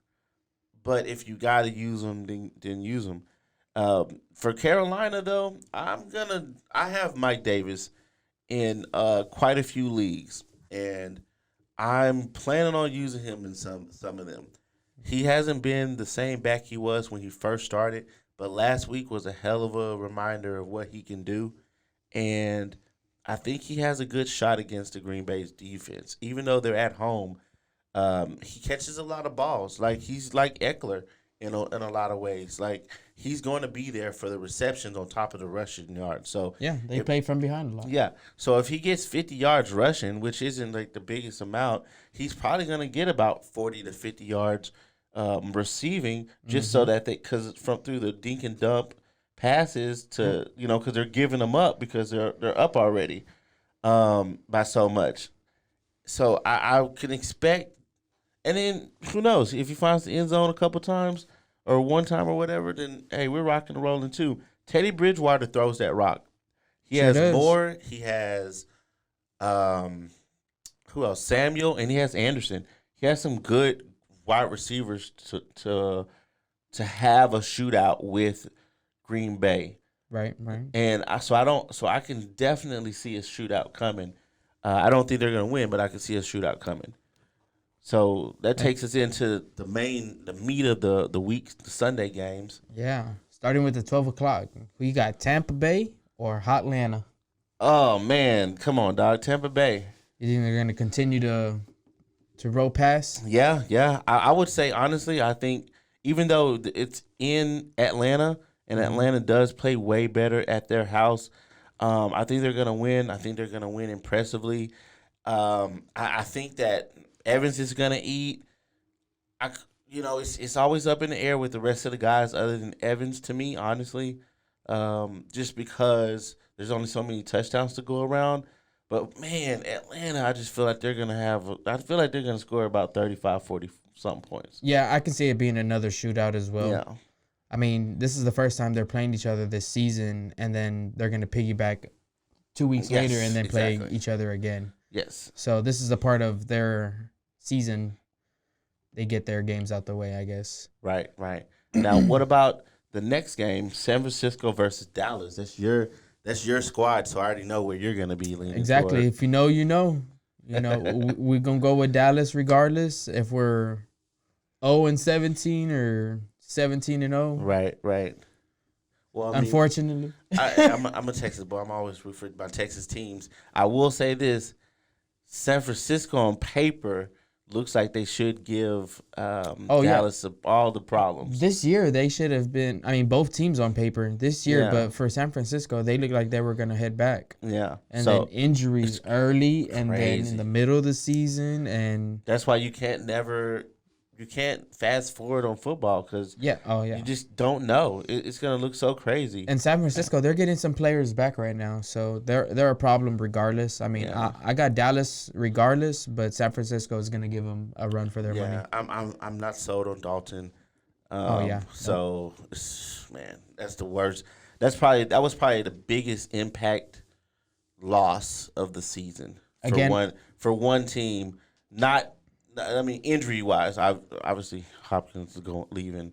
But if you got to use them, then use them. For Carolina, though, I have Mike Davis in quite a few leagues, and I'm planning on using him in some of them. He hasn't been the same back he was when he first started, but last week was a hell of a reminder of what he can do, and I think he has a good shot against the Green Bay's defense. Even though they're at home, he catches a lot of balls. Like he's like Eckler in a lot of ways. Like he's going to be there for the receptions on top of the rushing yards. So Yeah, they play from behind a lot. yeah. So if he gets 50 yards rushing, which isn't like the biggest amount, he's probably going to get about 40 to 50 yards receiving, just so that because from through the dink and dump passes to because they're giving them up because they're up already by so much. So I can expect, and then who knows if he finds the end zone a couple times or one time or whatever, then hey, we're rocking and rolling too. Teddy Bridgewater throws that rock. He Sure has does. Moore. He has who else? Samuel, and he has Anderson. He has some good wide receivers to have a shootout with Green Bay. Right. Right. And I can definitely see a shootout coming. I don't think they're going to win, but I can see a shootout coming. So that takes us into the meat of the week, the Sunday games. Yeah. Starting with the 12 o'clock. We got Tampa Bay or Hotlanta. Oh man, come on, dog, Tampa Bay. You think they're going to continue to roll past? Yeah. I would say honestly, I think even though it's in Atlanta and Atlanta does play way better at their house, I think they're gonna win. I think they're gonna win impressively. I think that Evans is gonna eat. It's always up in the air with the rest of the guys other than Evans to me, honestly, just because there's only so many touchdowns to go around. But man, Atlanta, I just feel like they're gonna score about 35, 40 something points. Yeah, I can see it being another shootout as well. Yeah. I mean, this is the first time they're playing each other this season, and then they're going to piggyback 2 weeks Yes, later and then play exactly. each other again. Yes. So this is a part of their season. They get their games out the way, I guess. Right. Now, what about the next game, San Francisco versus Dallas? That's your squad, so I already know where you're going to be leaning Exactly. toward. If you know, you know. We're going to go with Dallas regardless if we're 0-17 or 17-0. Right. Well, I mean, Unfortunately. I'm a Texas boy. I'm always rooting for my Texas teams. I will say this: San Francisco on paper looks like they should give Dallas all the problems. This year they should have been. I mean, both teams on paper this year, Yeah. but for San Francisco, they look like they were going to head back. Yeah, And so then injuries early, and then crazy. in the middle of the season, and that's why you can't fast forward on football because you just don't know. It's gonna look so crazy. And San Francisco, they're getting some players back right now, so they're a problem regardless. I mean, Yeah. I got Dallas regardless, but San Francisco is gonna give them a run for their money. I'm not sold on Dalton. Yeah. So man, that's the worst. That was probably the biggest impact loss of the season for one team. Injury wise, obviously Hopkins is leaving.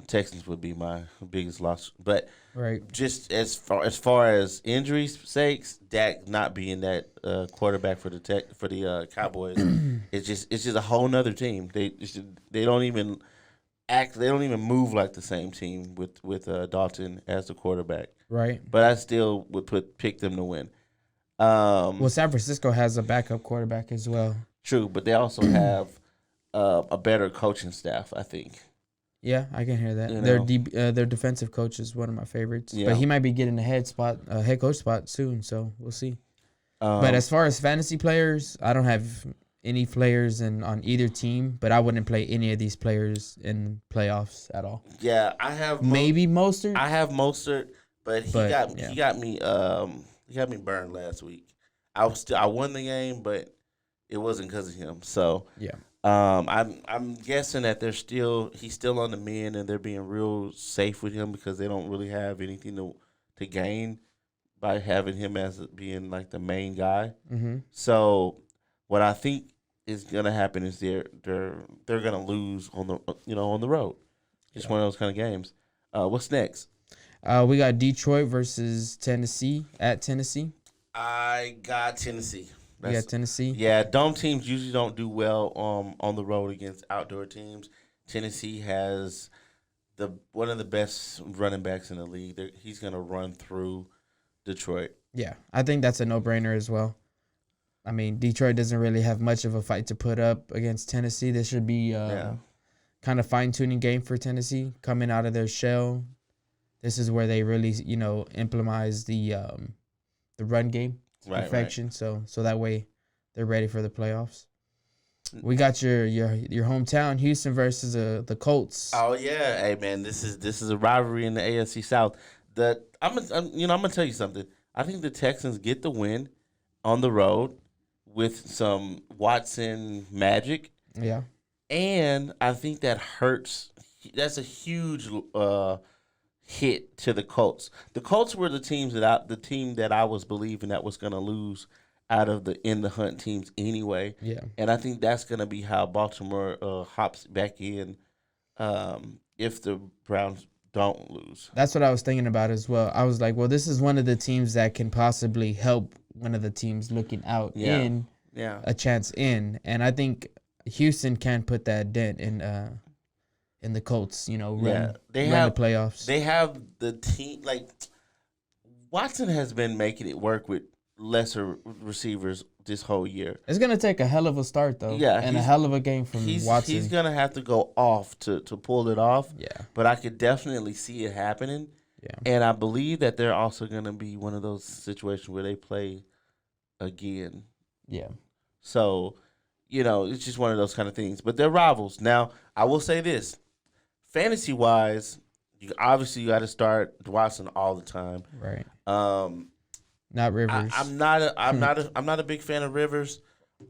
Texans would be my biggest loss, but Right. just as far as injuries sakes, Dak not being that quarterback for the Cowboys, it's just a whole nother team. They don't even move like the same team with Dalton as the quarterback. Right. But I still would pick them to win. Well, San Francisco has a backup quarterback as well. True, but they also have a better coaching staff, I think. Yeah, I can hear that. You Their know, their defensive coach is one of my favorites, yeah. but he might be getting a head coach spot soon. So we'll see. But Um, as far as fantasy players, I don't have any players on either team, but I wouldn't play any of these players in playoffs at all. yeah, I have Maybe Mostert, I have Mostert, but but he yeah, got me he got me burned last week. I won the game, but it wasn't because of him. So yeah, I'm guessing that he's still on the mend and they're being real safe with him because they don't really have anything to gain by having him as being like the main guy. mm-hmm. So what I think is gonna happen is they're gonna lose on the road. It's one of those kind of games. What's next? We got Detroit versus Tennessee at Tennessee. I got Tennessee. We got Tennessee. Yeah, dome teams usually don't do well on the road against outdoor teams. Tennessee has one of the best running backs in the league. He's gonna run through Detroit. Yeah, I think that's a no-brainer as well. I mean, Detroit doesn't really have much of a fight to put up against Tennessee. This should be kind of fine-tuning game for Tennessee coming out of their shell. This is where they really, implement the run game perfection. Right. So that way they're ready for the playoffs. We got your hometown Houston versus the Colts. Oh yeah, hey man, this is a rivalry in the AFC South. I'm gonna tell you something. I think the Texans get the win on the road with some Watson magic. Yeah. And I think that hurts. That's a huge hit to the Colts. The Colts were the team that I was believing that was going to lose out of the in the hunt teams anyway. Yeah. And I think that's going to be how Baltimore hops back in if the Browns don't lose. That's what I was thinking about as well. I was like, well, this is one of the teams that can possibly help one of the teams looking out in a chance in. And I think Houston can put that dent in the Colts, run the playoffs. They have the team. Like Watson has been making it work with lesser receivers this whole year. It's gonna take a hell of a start though. Yeah, and a hell of a game from Watson. He's gonna have to go off to pull it off. Yeah, but I could definitely see it happening. Yeah, and I believe that they're also gonna be one of those situations where they play again. Yeah. So, it's just one of those kind of things. But they're rivals. Now, I will say this. Fantasy wise, you got to start Watson all the time. Right. Not Rivers. I'm not a big fan of Rivers.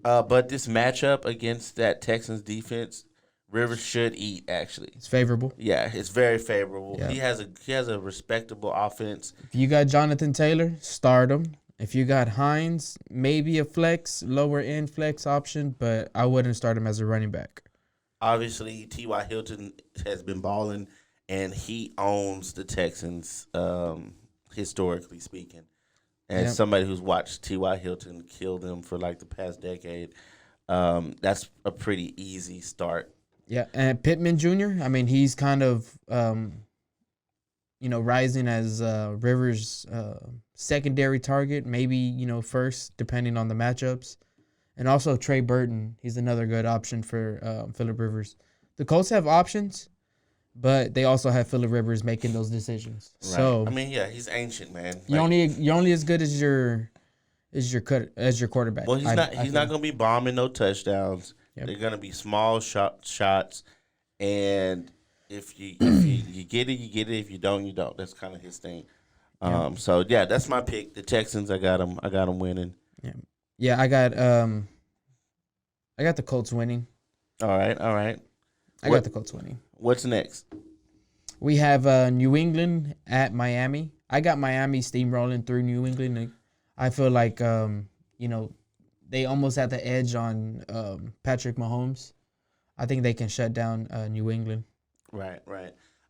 But this matchup against that Texans defense, Rivers should eat actually. It's favorable. Yeah, it's very favorable. Yeah. He has a respectable offense. If you got Jonathan Taylor, start him. If you got Hines, maybe a lower end flex option, but I wouldn't start him as a running back. Obviously, T.Y. Hilton has been balling, and he owns the Texans, historically speaking. And somebody who's watched T.Y. Hilton kill them for like the past decade, that's a pretty easy start. Yeah, and Pittman Jr., I mean, he's kind of rising as Rivers' secondary target, maybe, first, depending on the matchups. And also Trey Burton, he's another good option for Phillip Rivers. The Colts have options, but they also have Phillip Rivers making those decisions. Right. So I mean, he's ancient, man. You're only as good as your quarterback. Well, he's not going to be bombing no touchdowns. Yep. They're going to be small shots, and if you get it, you get it. If you don't, you don't. That's kind of his thing. So that's my pick. The Texans, I got them winning. Yeah. Yeah, I got the Colts winning. All right. I got the Colts winning. What's next? We have New England at Miami. I got Miami steamrolling through New England. I feel like they almost had the edge on Patrick Mahomes. I think they can shut down New England. Right.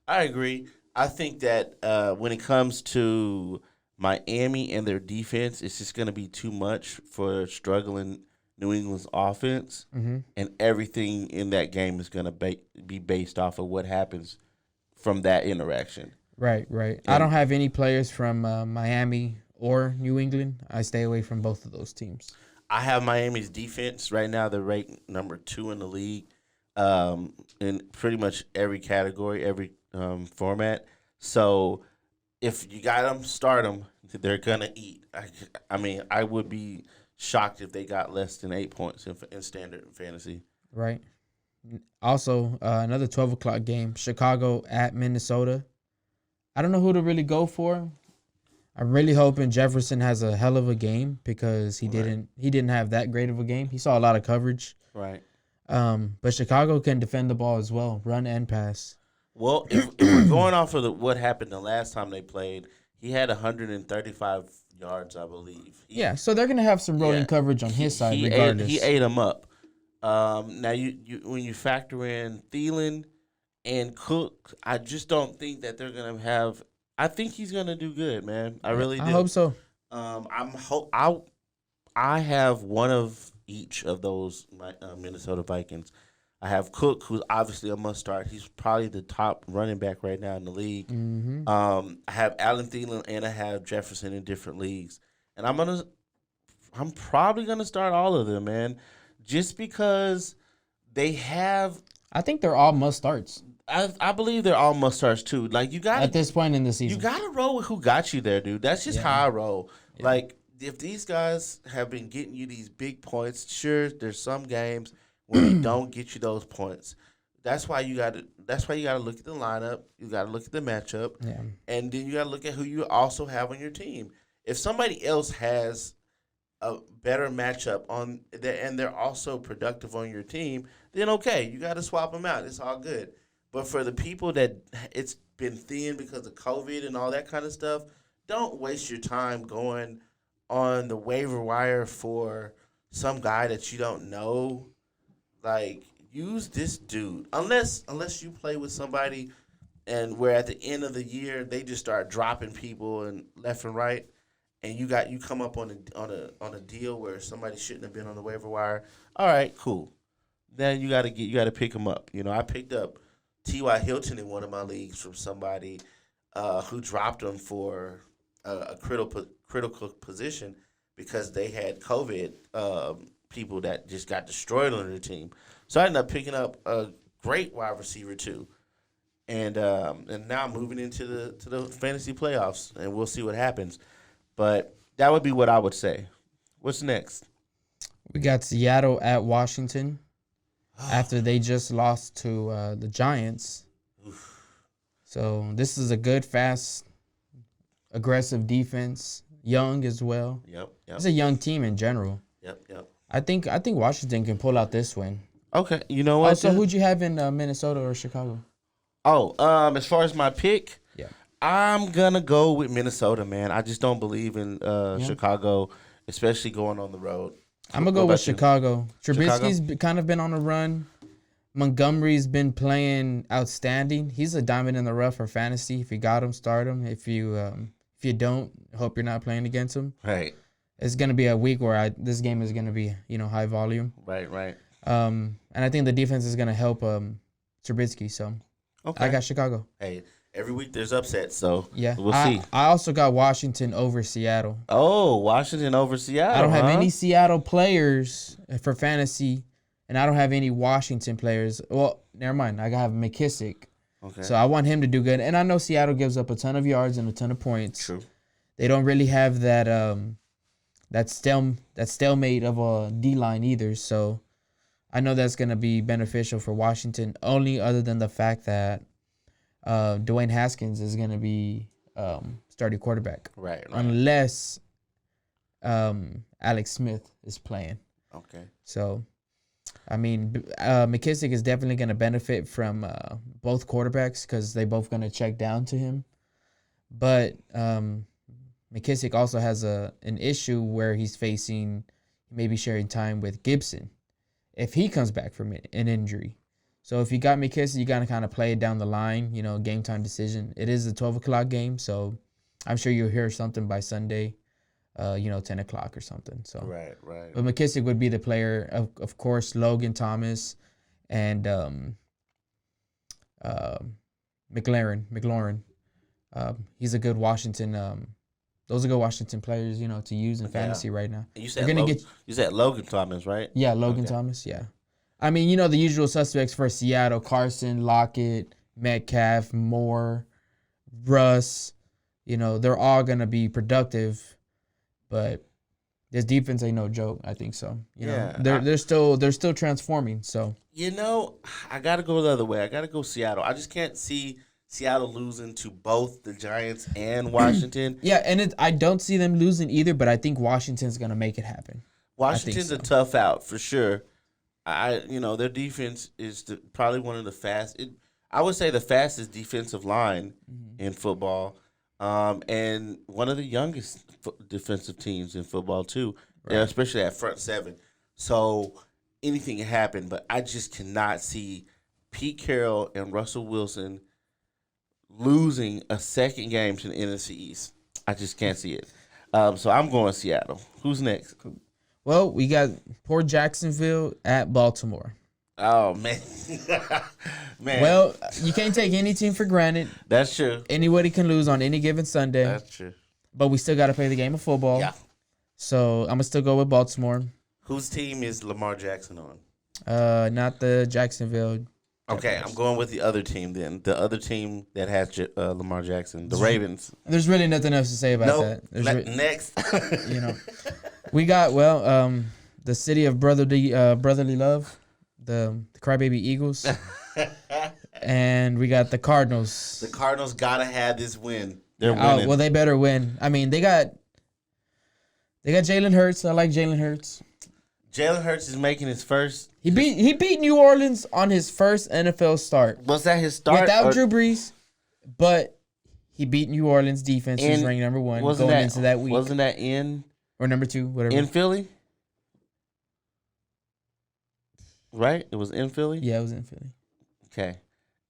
I agree. I think that when it comes to Miami and their defense, it's just going to be too much for struggling New England's offense, and everything in that game is going to be based off of what happens from that interaction. Right. I don't have any players from Miami or New England. I stay away from both of those teams. I have Miami's defense right now. They're ranked number 2 in the league. in pretty much every category, every format. So if you got them, start them. They're gonna eat. I mean, I would be shocked if they got less than 8 points in standard fantasy. Right. Also, another 12 o'clock game, Chicago at Minnesota. I don't know who to really go for. I'm really hoping Jefferson has a hell of a game because he didn't have that great of a game. He saw a lot of coverage. Right. But Chicago can defend the ball as well, run and pass. Well, if we're going off of what happened the last time they played, he had 135 yards, I believe. Yeah, so they're gonna have some rolling coverage on his side, regardless. He ate them up. Now you when you factor in Thielen and Cook, I just don't think that they're gonna have. I think he's gonna do good, man. I really do. I hope so. I have one of each of those Minnesota Vikings. I have Cook, who's obviously a must start. He's probably the top running back right now in the league. Mm-hmm. I have Allen Thielen and I have Jefferson in different leagues, and I'm probably gonna start all of them, man, just because they have. I think they're all must starts. I believe they're all must starts too. Like you got at this point in the season, you got to roll with who got you there, dude. That's just how I roll. Yeah. Like if these guys have been getting you these big points, sure, there's some games when they don't get you those points. That's why you got to. That's why you got to look at the lineup. You got to look at the matchup, and then you got to look at who you also have on your team. If somebody else has a better matchup on and they're also productive on your team, then okay, you got to swap them out. It's all good. But for the people that it's been thin because of COVID and all that kind of stuff, don't waste your time going on the waiver wire for some guy that you don't know. Like, use this dude. Unless you play with somebody and where at the end of the year they just start dropping people and left and right, and you come up on a deal where somebody shouldn't have been on the waiver wire. All right, cool. Then you got to pick them up. You know, I picked up T.Y. Hilton in one of my leagues from somebody who dropped him for a critical position because they had COVID people that just got destroyed on their team. So I ended up picking up a great wide receiver too, and now I'm moving into the fantasy playoffs, and we'll see what happens. But that would be what I would say. What's next? We got Seattle at Washington. After they just lost to the Giants. Oof. So this is a good, fast, aggressive defense. Young as well. Yep. It's a young team in general. Yep. I think Washington can pull out this win. Okay, you know what? So who'd you have in Minnesota or Chicago? As far as my pick, I'm gonna go with Minnesota, man. I just don't believe in Chicago, especially going on the road. I'm going to go with Chicago. Trubisky's kind of been on a run. Montgomery's been playing outstanding. He's a diamond in the rough for fantasy. If you got him, start him. If you don't, hope you're not playing against him. Right. It's going to be a week where this game is going to be, high volume. Right. And I think the defense is going to help Trubisky. So I got Chicago. Hey, every week there's upsets, so we'll see. I also got Washington over Seattle. Oh, Washington over Seattle. I don't have any Seattle players for fantasy, and I don't have any Washington players. Well, never mind. I have McKissick. Okay. So I want him to do good. And I know Seattle gives up a ton of yards and a ton of points. True. They don't really have that stalemate of a D-line either. So I know that's going to be beneficial for Washington, only other than the fact that Dwayne Haskins is going to be starting quarterback. Right. Unless Alex Smith is playing. Okay. So, I mean, McKissick is definitely going to benefit from both quarterbacks because they both going to check down to him. But McKissick also has an issue where he's facing maybe sharing time with Gibson if he comes back from an injury. So if you got McKissick, you got to kind of play it down the line, game time decision. It is a 12 o'clock game, so I'm sure you'll hear something by Sunday, 10 o'clock or something. So Right. But McKissick would be the player, of course, Logan Thomas and McLaurin. He's a good Washington. Those are good Washington players, to use in fantasy right now. You said Logan Thomas, right? Yeah, Logan Thomas, yeah. I mean, the usual suspects for Seattle: Carson, Lockett, Metcalf, Moore, Russ. They're all gonna be productive, but this defense ain't no joke. I think so. They're still transforming. So I gotta go the other way. I gotta go Seattle. I just can't see Seattle losing to both the Giants and Washington. Yeah, and I don't see them losing either, but I think Washington's gonna make it happen. Washington's a tough out for sure. Their defense is probably one of the I would say the fastest defensive line in football, and one of the youngest defensive teams in football too, especially at front seven. So anything can happen, but I just cannot see Pete Carroll and Russell Wilson losing a second game to the NFC East. I just can't see it. So I'm going Seattle. Who's next? Well, we got poor Jacksonville at Baltimore. Oh, man. Man. Well, you can't take any team for granted. That's true. Anybody can lose on any given Sunday. That's true. But we still got to play the game of football. Yeah. So I'm going to still go with Baltimore. Whose team is Lamar Jackson on? Not the Jacksonville. Okay, I'm going with the other team then. The other team that has Lamar Jackson, the Ravens. There's really nothing else to say about that. Next. We got, the city of brotherly love, the Crybaby Eagles. And we got the Cardinals. The Cardinals got to have this win. They're winning. Well, they better win. I mean, they got Jalen Hurts. I like Jalen Hurts. Jalen Hurts is making his first. He beat New Orleans on his first NFL start. Was that his start? Without Drew Brees, but he beat New Orleans defense, who's ranked number 1 going into that week. Wasn't that in? Or number 2, whatever. In Philly? Right? It was in Philly? Yeah, it was in Philly. Okay.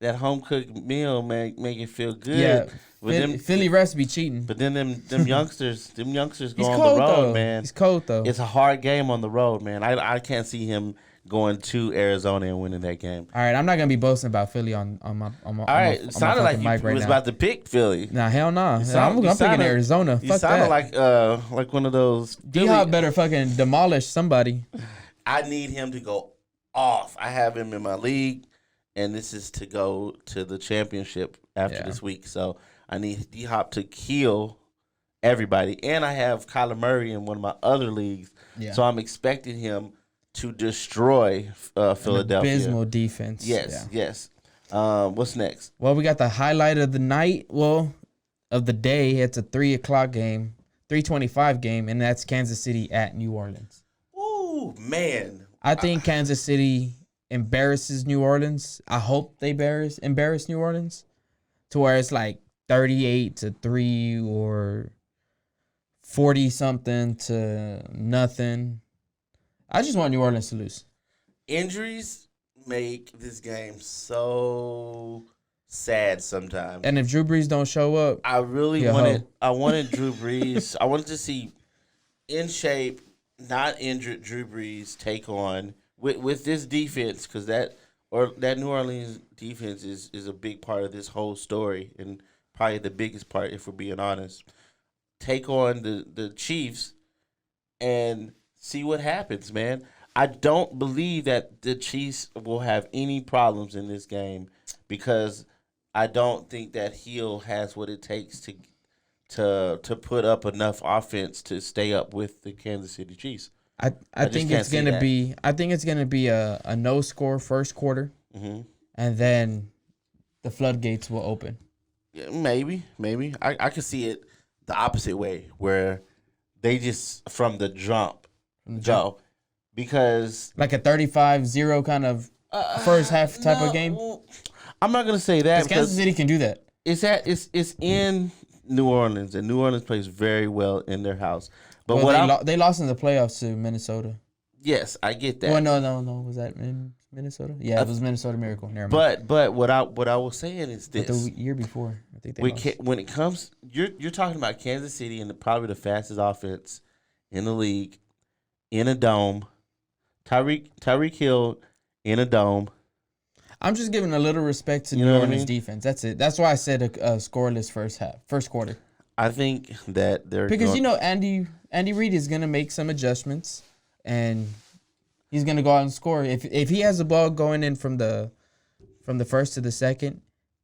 That home-cooked meal make it feel good. Yeah. Philly refs be cheating. But then them youngsters go on the road, though. man. He's cold, though. It's a hard game on the road, man. I can't see him going to Arizona and winning that game. All right, I'm not gonna be boasting about Philly on my. All right, it sounded like you was about to pick Philly. Nah, hell no. I'm picking Arizona. You Fuck sounded that. like one of those. D-Hop better fucking demolish somebody. I need him to go off. I have him in my league, and this is to go to the championship after this week. So I need D-Hop to kill everybody, and I have Kyler Murray in one of my other leagues. Yeah. So I'm expecting him to destroy Philadelphia. Abysmal defense. Yes. What's next? Well, we got the highlight of the night. Well, of the day. It's a 3:00 game, 3:25 game, and that's Kansas City at New Orleans. Ooh, man. I think Kansas City embarrasses New Orleans. I hope they embarrass New Orleans to where it's like 38-3 or 40-something to nothing. I just want New Orleans to lose. Injuries make this game so sad sometimes. And if Drew Brees don't show up, I really wanted Drew Brees. I wanted to see in shape, not injured Drew Brees take on with this defense, because that New Orleans defense is a big part of this whole story, and probably the biggest part, if we're being honest. Take on the Chiefs and see what happens, man. I don't believe that the Chiefs will have any problems in this game, because I don't think that Hill has what it takes to put up enough offense to stay up with the Kansas City Chiefs. I think it's gonna be a no score first quarter, and then the floodgates will open. Yeah, maybe I could see it the opposite way, where they just from the jump go, because like a 35-0 kind of first half type of game. I'm not gonna say that, because Kansas City can do that. It's in New Orleans, and New Orleans plays very well in their house. But they lost in the playoffs to Minnesota. Yes, I get that. Well, no, was that in Minnesota? Yeah, it was Minnesota Miracle. Never mind. But what I was saying is this: but the year before, I think they lost. When it comes, you're talking about Kansas City and probably the fastest offense in the league, in a dome. Tyreek Hill in a dome. I'm just giving a little respect to New Orleans defense. That's it. That's why I said a scoreless first quarter. I think that because Andy Reid is gonna make some adjustments, and He's gonna go out and score. If he has the ball going in from the first to the second,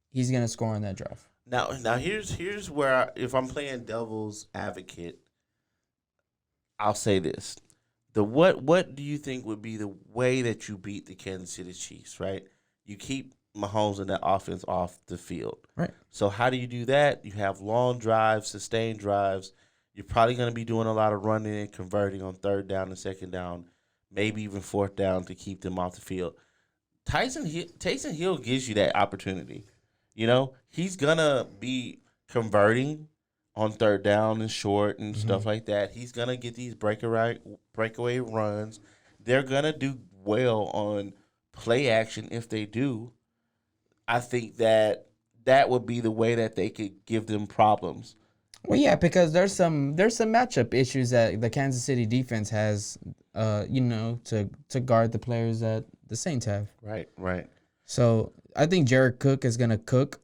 he's gonna score on that drive. Now here's where if I'm playing devil's advocate, I'll say this: what do you think would be the way that you beat the Kansas City Chiefs? Right, you keep Mahomes and that offense off the field. Right. So how do you do that? You have long drives, sustained drives. You're probably going to be doing a lot of running and converting on third down and second down, maybe even fourth down to keep them off the field. Taysom Hill gives you that opportunity. You know, he's going to be converting on third down and short and stuff like that. He's going to get these breakaway runs. They're going to do well on play action if they do. I think that would be the way that they could give them problems. Well, yeah, because there's some matchup issues that the Kansas City defense has, to guard the players that the Saints have. Right. So I think Jared Cook is gonna cook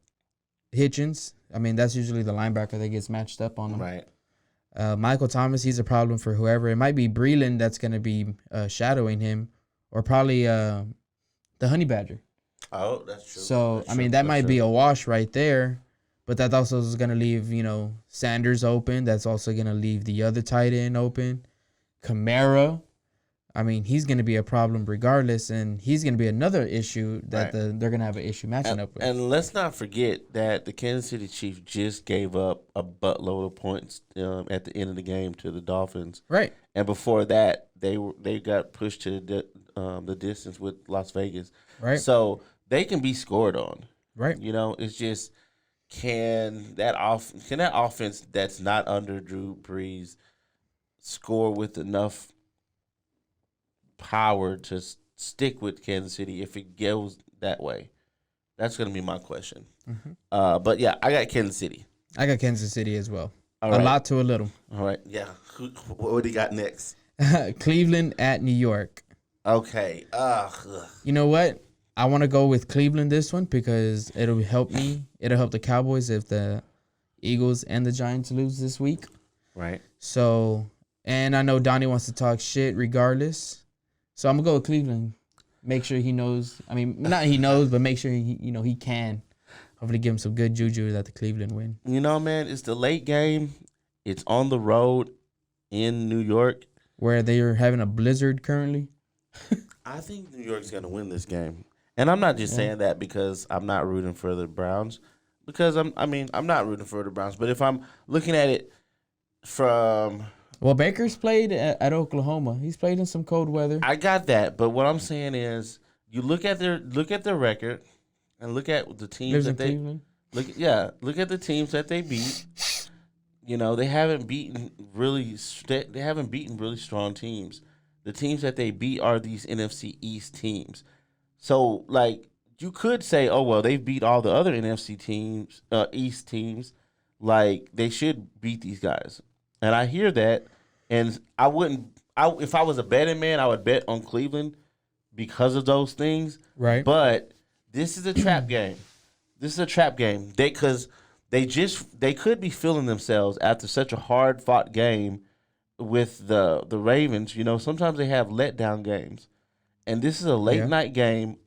Hitchens. I mean, that's usually the linebacker that gets matched up on him. Right. Michael Thomas, he's a problem for whoever. It might be Breeland that's gonna be shadowing him, or probably the Honey Badger. Oh, that's true. So, that's I mean, true. that might be a wash right there, but that also is going to leave, Sanders open. That's also going to leave the other tight end open. Kamara, I mean, he's going to be a problem regardless, and he's going to be another issue that they're going to have an issue matching up with. And let's not forget that the Kansas City Chiefs just gave up a buttload of points at the end of the game to the Dolphins. Right. And before that, they got pushed to the distance with Las Vegas. Right. So they can be scored on. Right. It's just can that offense that's not under Drew Brees score with enough power to stick with Kansas City if it goes that way? That's going to be my question. Mm-hmm. But yeah, I got Kansas City. I got Kansas City as well. All right. A lot to a little. All right. Yeah. What do you got next? Cleveland at New York. Okay. You know what? I want to go with Cleveland this one because it'll help me. It'll help the Cowboys if the Eagles and the Giants lose this week. Right. So, and I know Donnie wants to talk shit regardless. So I'm going to go with Cleveland. Make sure he knows. I mean, not he knows, but make sure he can. Hopefully give him some good juju that the Cleveland win. Man, it's the late game. It's on the road in New York. Where they are having a blizzard currently. I think New York's going to win this game. And I'm not just saying that because I'm not rooting for the Browns. Because I'm not rooting for the Browns. But if I'm looking at it from... Well, Baker's played at Oklahoma. He's played in some cold weather. I got that. But what I'm saying is you look at their record and look at the teams that they... Cleveland. Look at the teams that they beat. They haven't beaten really strong teams. The teams that they beat are these NFC East teams. So, you could say, oh, well, they've beat all the other NFC teams, East teams. They should beat these guys. And I hear that. And if I was a betting man, I would bet on Cleveland because of those things. Right. But this is a trap game. Because they could be feeling themselves after such a hard-fought game with the Ravens. Sometimes they have letdown games. And this is a late-night game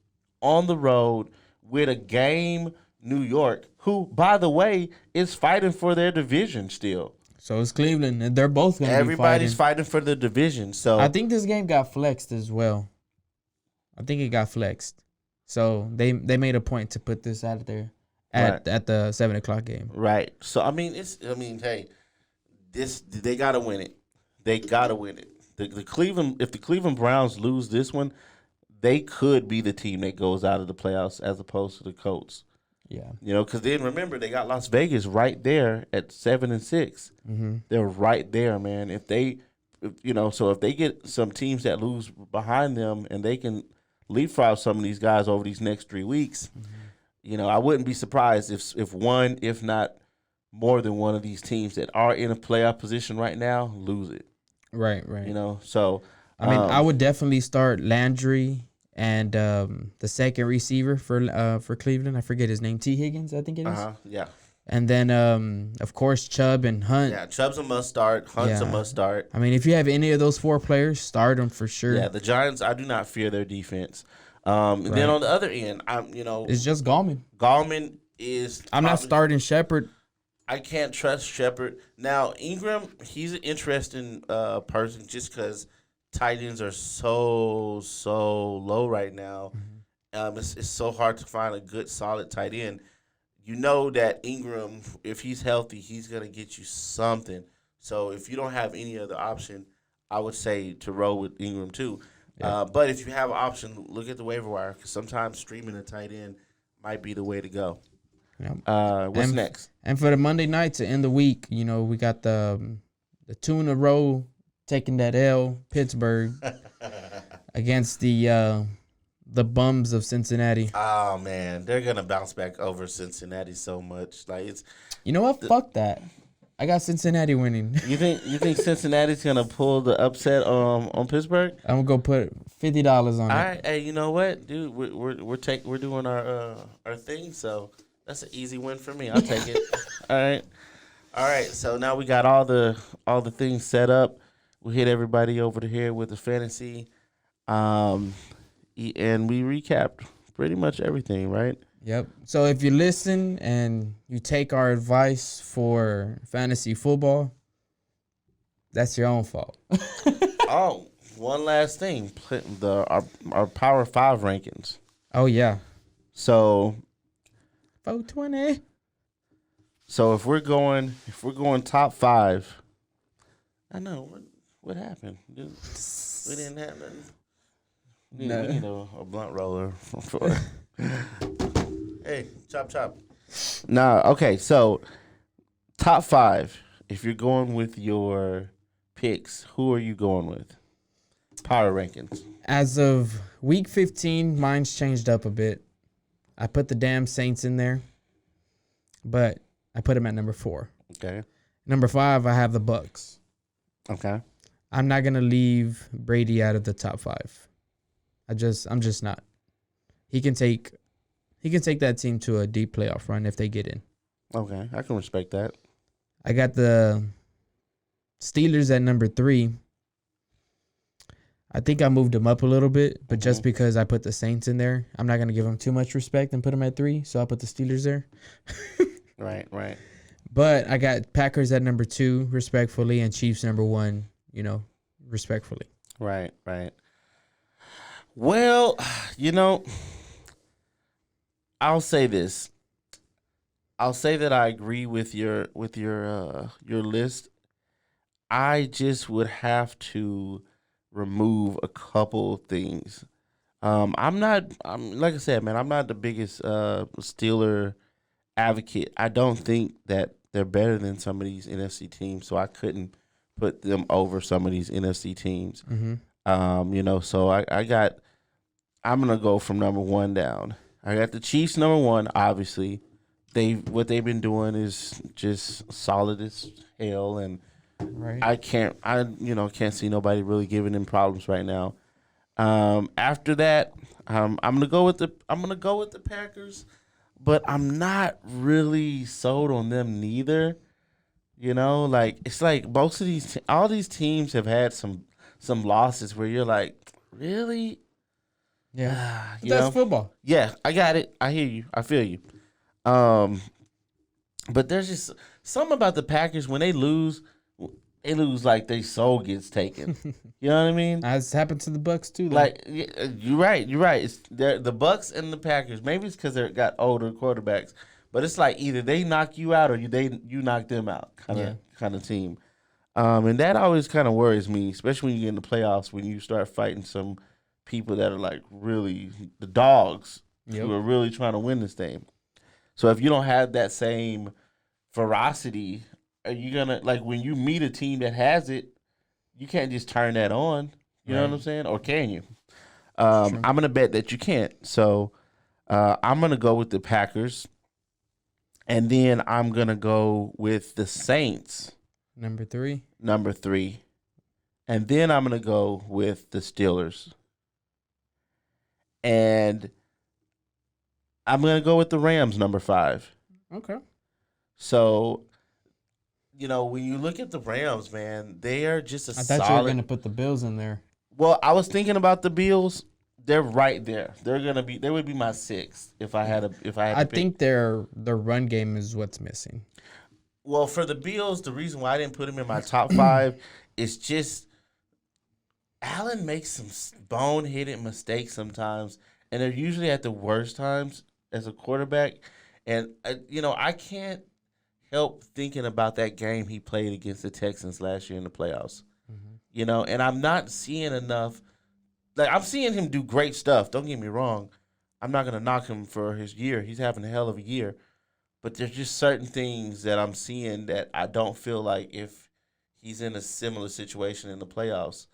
on the road with a game New York, who, by the way, is fighting for their division still. So is Cleveland, and they're both going to be fighting. Everybody's fighting for the division. So I think this game got flexed as well. I think it got flexed. So they made a point to put this out there at the 7 o'clock game. Right. So, hey, they got to win it. They got to win it. If the Cleveland Browns lose this one, they could be the team that goes out of the playoffs as opposed to the Colts. Yeah. Because then remember they got Las Vegas right there at 7-6. Mm-hmm. They're right there, man. If they get some teams that lose behind them and they can leapfrog some of these guys over these next 3 weeks, I wouldn't be surprised if one, if not more than one of these teams that are in a playoff position right now lose it. Right. So I would definitely start Landry and the second receiver for Cleveland. I forget his name. T. Higgins, I think it is. Yeah. And then, of course, Chubb and Hunt. Yeah, Chubb's a must start. Hunt's a must start. I mean, if you have any of those 4 players, start them for sure. Yeah, the Giants, I do not fear their defense. And then on the other end, it's just Gallman. Gallman is. I'm not starting Shepard. I can't trust Shepard. Now, Ingram, he's an interesting person just because tight ends are so low right now. Mm-hmm. It's so hard to find a good, solid tight end. You know that Ingram, if he's healthy, he's going to get you something. So if you don't have any other option, I would say to roll with Ingram too. Yeah. But if you have an option, look at the waiver wire because sometimes streaming a tight end might be the way to go. Yep. What's next? And for the Monday night to end the week, we got the 2 in a row taking that L, Pittsburgh, against the bums of Cincinnati. Oh man, they're gonna bounce back over Cincinnati so much. Like it's. You know what? Fuck that. I got Cincinnati winning. You think Cincinnati's gonna pull the upset on Pittsburgh? I'm gonna go put $50 on it. All right, hey, you know what, dude? We're doing our thing, so that's an easy win for me. I'll take it. All right. So now we got all the things set up. We hit everybody over the head with the fantasy, and we recapped pretty much everything, right? Yep. So if you listen and you take our advice for fantasy football, that's your own fault. Oh, one last thing. Our Power 5 rankings. Oh, yeah. So 420. So if we're going top 5, I know what happened. Dude, we didn't have nothing. We need a blunt roller for Hey, chop. Nah, okay, so top 5. If you're going with your picks, who are you going with? Power rankings. As of week 15, mine's changed up a bit. I put the damn Saints in there, but I put them at number 4. Okay. Number 5, I have the Bucks. Okay. I'm not gonna leave Brady out of the top 5. I'm just not. He can take that team to a deep playoff run if they get in. Okay, I can respect that. I got the Steelers at number 3. I think I moved them up a little bit, but just because I put the Saints in there, I'm not going to give them too much respect and put them at 3, so I'll put the Steelers there. Right. But I got Packers at number 2, respectfully, and Chiefs number 1, respectfully. Right. Well, I'll say this. I'll say that I agree with your list. I just would have to remove a couple things. I'm like I said, man, I'm not the biggest Steeler advocate. I don't think that they're better than some of these NFC teams, so I couldn't put them over some of these NFC teams. Mm-hmm. So I'm gonna go from number 1 down. I got the Chiefs number 1. Obviously, what they've been doing is just solid as hell, and right. I can't see nobody really giving them problems right now. After that, I'm gonna go with the Packers, but I'm not really sold on them neither. It's like all these teams have had some losses where you're like, really? Yeah, that's football. Yeah, I got it. I hear you. I feel you. But there's just something about the Packers when they lose like their soul gets taken. You know what I mean? That's happened to the Bucks too. Though. Like you're right. It's the Bucks and the Packers. Maybe it's because they got older quarterbacks, but it's like either they knock you out or you knock them out kind of team. And that always kind of worries me, especially when you get in the playoffs when you start fighting some people that are like really the dogs who are really trying to win this thing. So if you don't have that same ferocity, are you gonna when you meet a team that has it, you can't just turn that on. You know what I'm saying? Or can you? I'm gonna bet that you can't. So I'm gonna go with the Packers, and then I'm gonna go with the Saints. Number 3. And then I'm gonna go with the Steelers. And I'm going to go with the Rams, number 5. Okay. So, when you look at the Rams, man, they are just a I thought you were solid. going to put the Bills in there. Well, I was thinking about the Bills. They're right there. They would be my sixth if I had I to pick. think their run game is what's missing. Well, for the Bills, the reason why I didn't put them in my top five is just Allen makes some boneheaded mistakes sometimes, and they're usually at the worst times as a quarterback. And I can't help thinking about that game he played against the Texans last year in the playoffs. And I'm not seeing enough. Like, I'm seeing him do great stuff. Don't get me wrong. I'm not gonna knock him for his year. He's having a hell of a year. But there's just certain things that I'm seeing that I don't feel like if he's in a similar situation in the playoffs,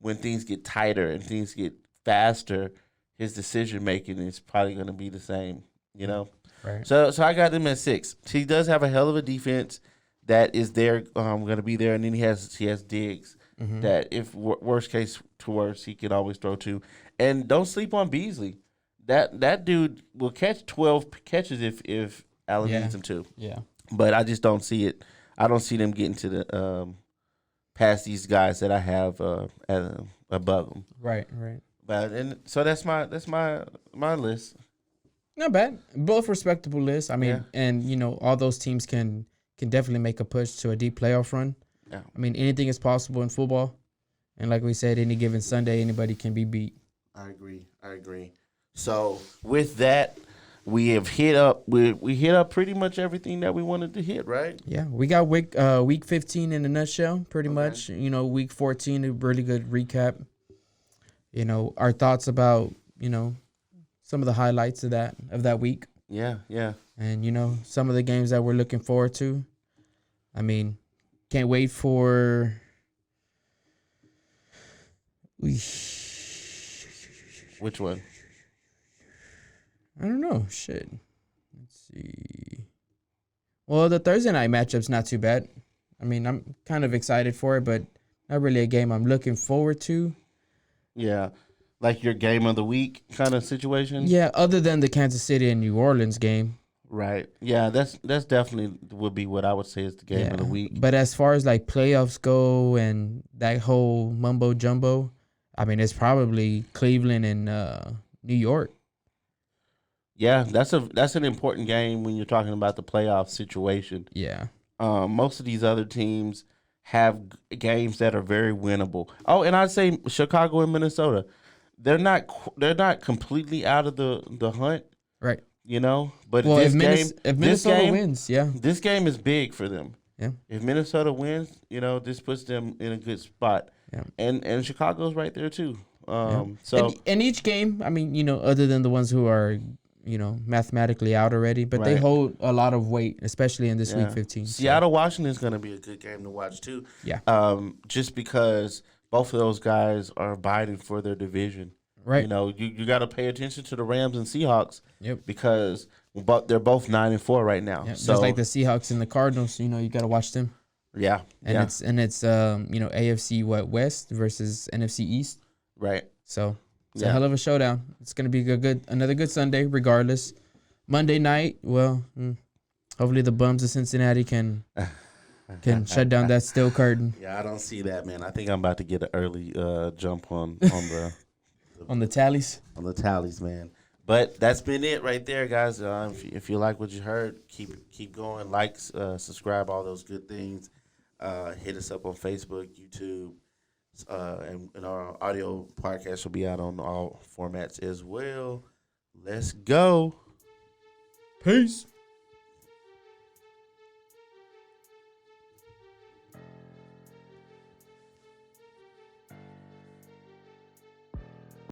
when things get tighter and things get faster, his decision making is probably going to be the same. Right. So I got him at 6. He does have a hell of a defense that is there, going to be there, and then he has Diggs that if worst case to worst, he can always throw to. And don't sleep on Beasley. That dude will catch 12 catches if Allen needs him to. Yeah. But I just don't see it. I don't see them getting to the past these guys that I have above them. Right. But so that's my list. Not bad. Both respectable lists. I mean, and all those teams can definitely make a push to a deep playoff run. Yeah. I mean, anything is possible in football. And like we said, any given Sunday, anybody can be beat. I agree. So with that, we have hit up we hit up pretty much everything that we wanted to hit, right? Yeah, we got week 15 in a nutshell, pretty much. Week 14, a really good recap. Our thoughts about some of the highlights of that week. Yeah. And some of the games that we're looking forward to. I mean, can't wait for. Which one? I don't know. Shit. Let's see. Well, the Thursday night matchup's not too bad. I mean, I'm kind of excited for it, but not really a game I'm looking forward to. Yeah. Like your game of the week kind of situation? Yeah, other than the Kansas City and New Orleans game. Right. Yeah, that's definitely would be what I would say is the game of the week. But as far as like playoffs go and that whole mumbo jumbo, I mean, it's probably Cleveland and New York. Yeah, that's an important game when you're talking about the playoff situation. Yeah. Most of these other teams have games that are very winnable. Oh, and I'd say Chicago and Minnesota, they're not completely out of the hunt. Right. But well, if Minnesota wins, this game is big for them. Yeah. If Minnesota wins, this puts them in a good spot. Yeah. And Chicago's right there too. So in each game, I mean, other than the ones who are, mathematically out already, but they hold a lot of weight, especially in this week 15. Seattle, Washington is going to be a good game to watch too. Yeah. Just because both of those guys are fighting for their division. Right. You got to pay attention to the Rams and Seahawks. Yep. Because they're both 9-4 right now. Yep. So just like the Seahawks and the Cardinals, you got to watch them. Yeah. And it's AFC West versus NFC East. Right. So it's a hell of a showdown. It's gonna be another good Sunday, regardless. Monday night, well, hopefully the bums of Cincinnati can shut down that steel curtain. Yeah, I don't see that, man. I think I'm about to get an early jump on the on the tallies. On the tallies, man. But that's been it right there, guys. If you like what you heard, keep going. Like, subscribe, all those good things. Hit us up on Facebook, YouTube, and our audio podcast will be out on all formats as well. Let's go. Peace.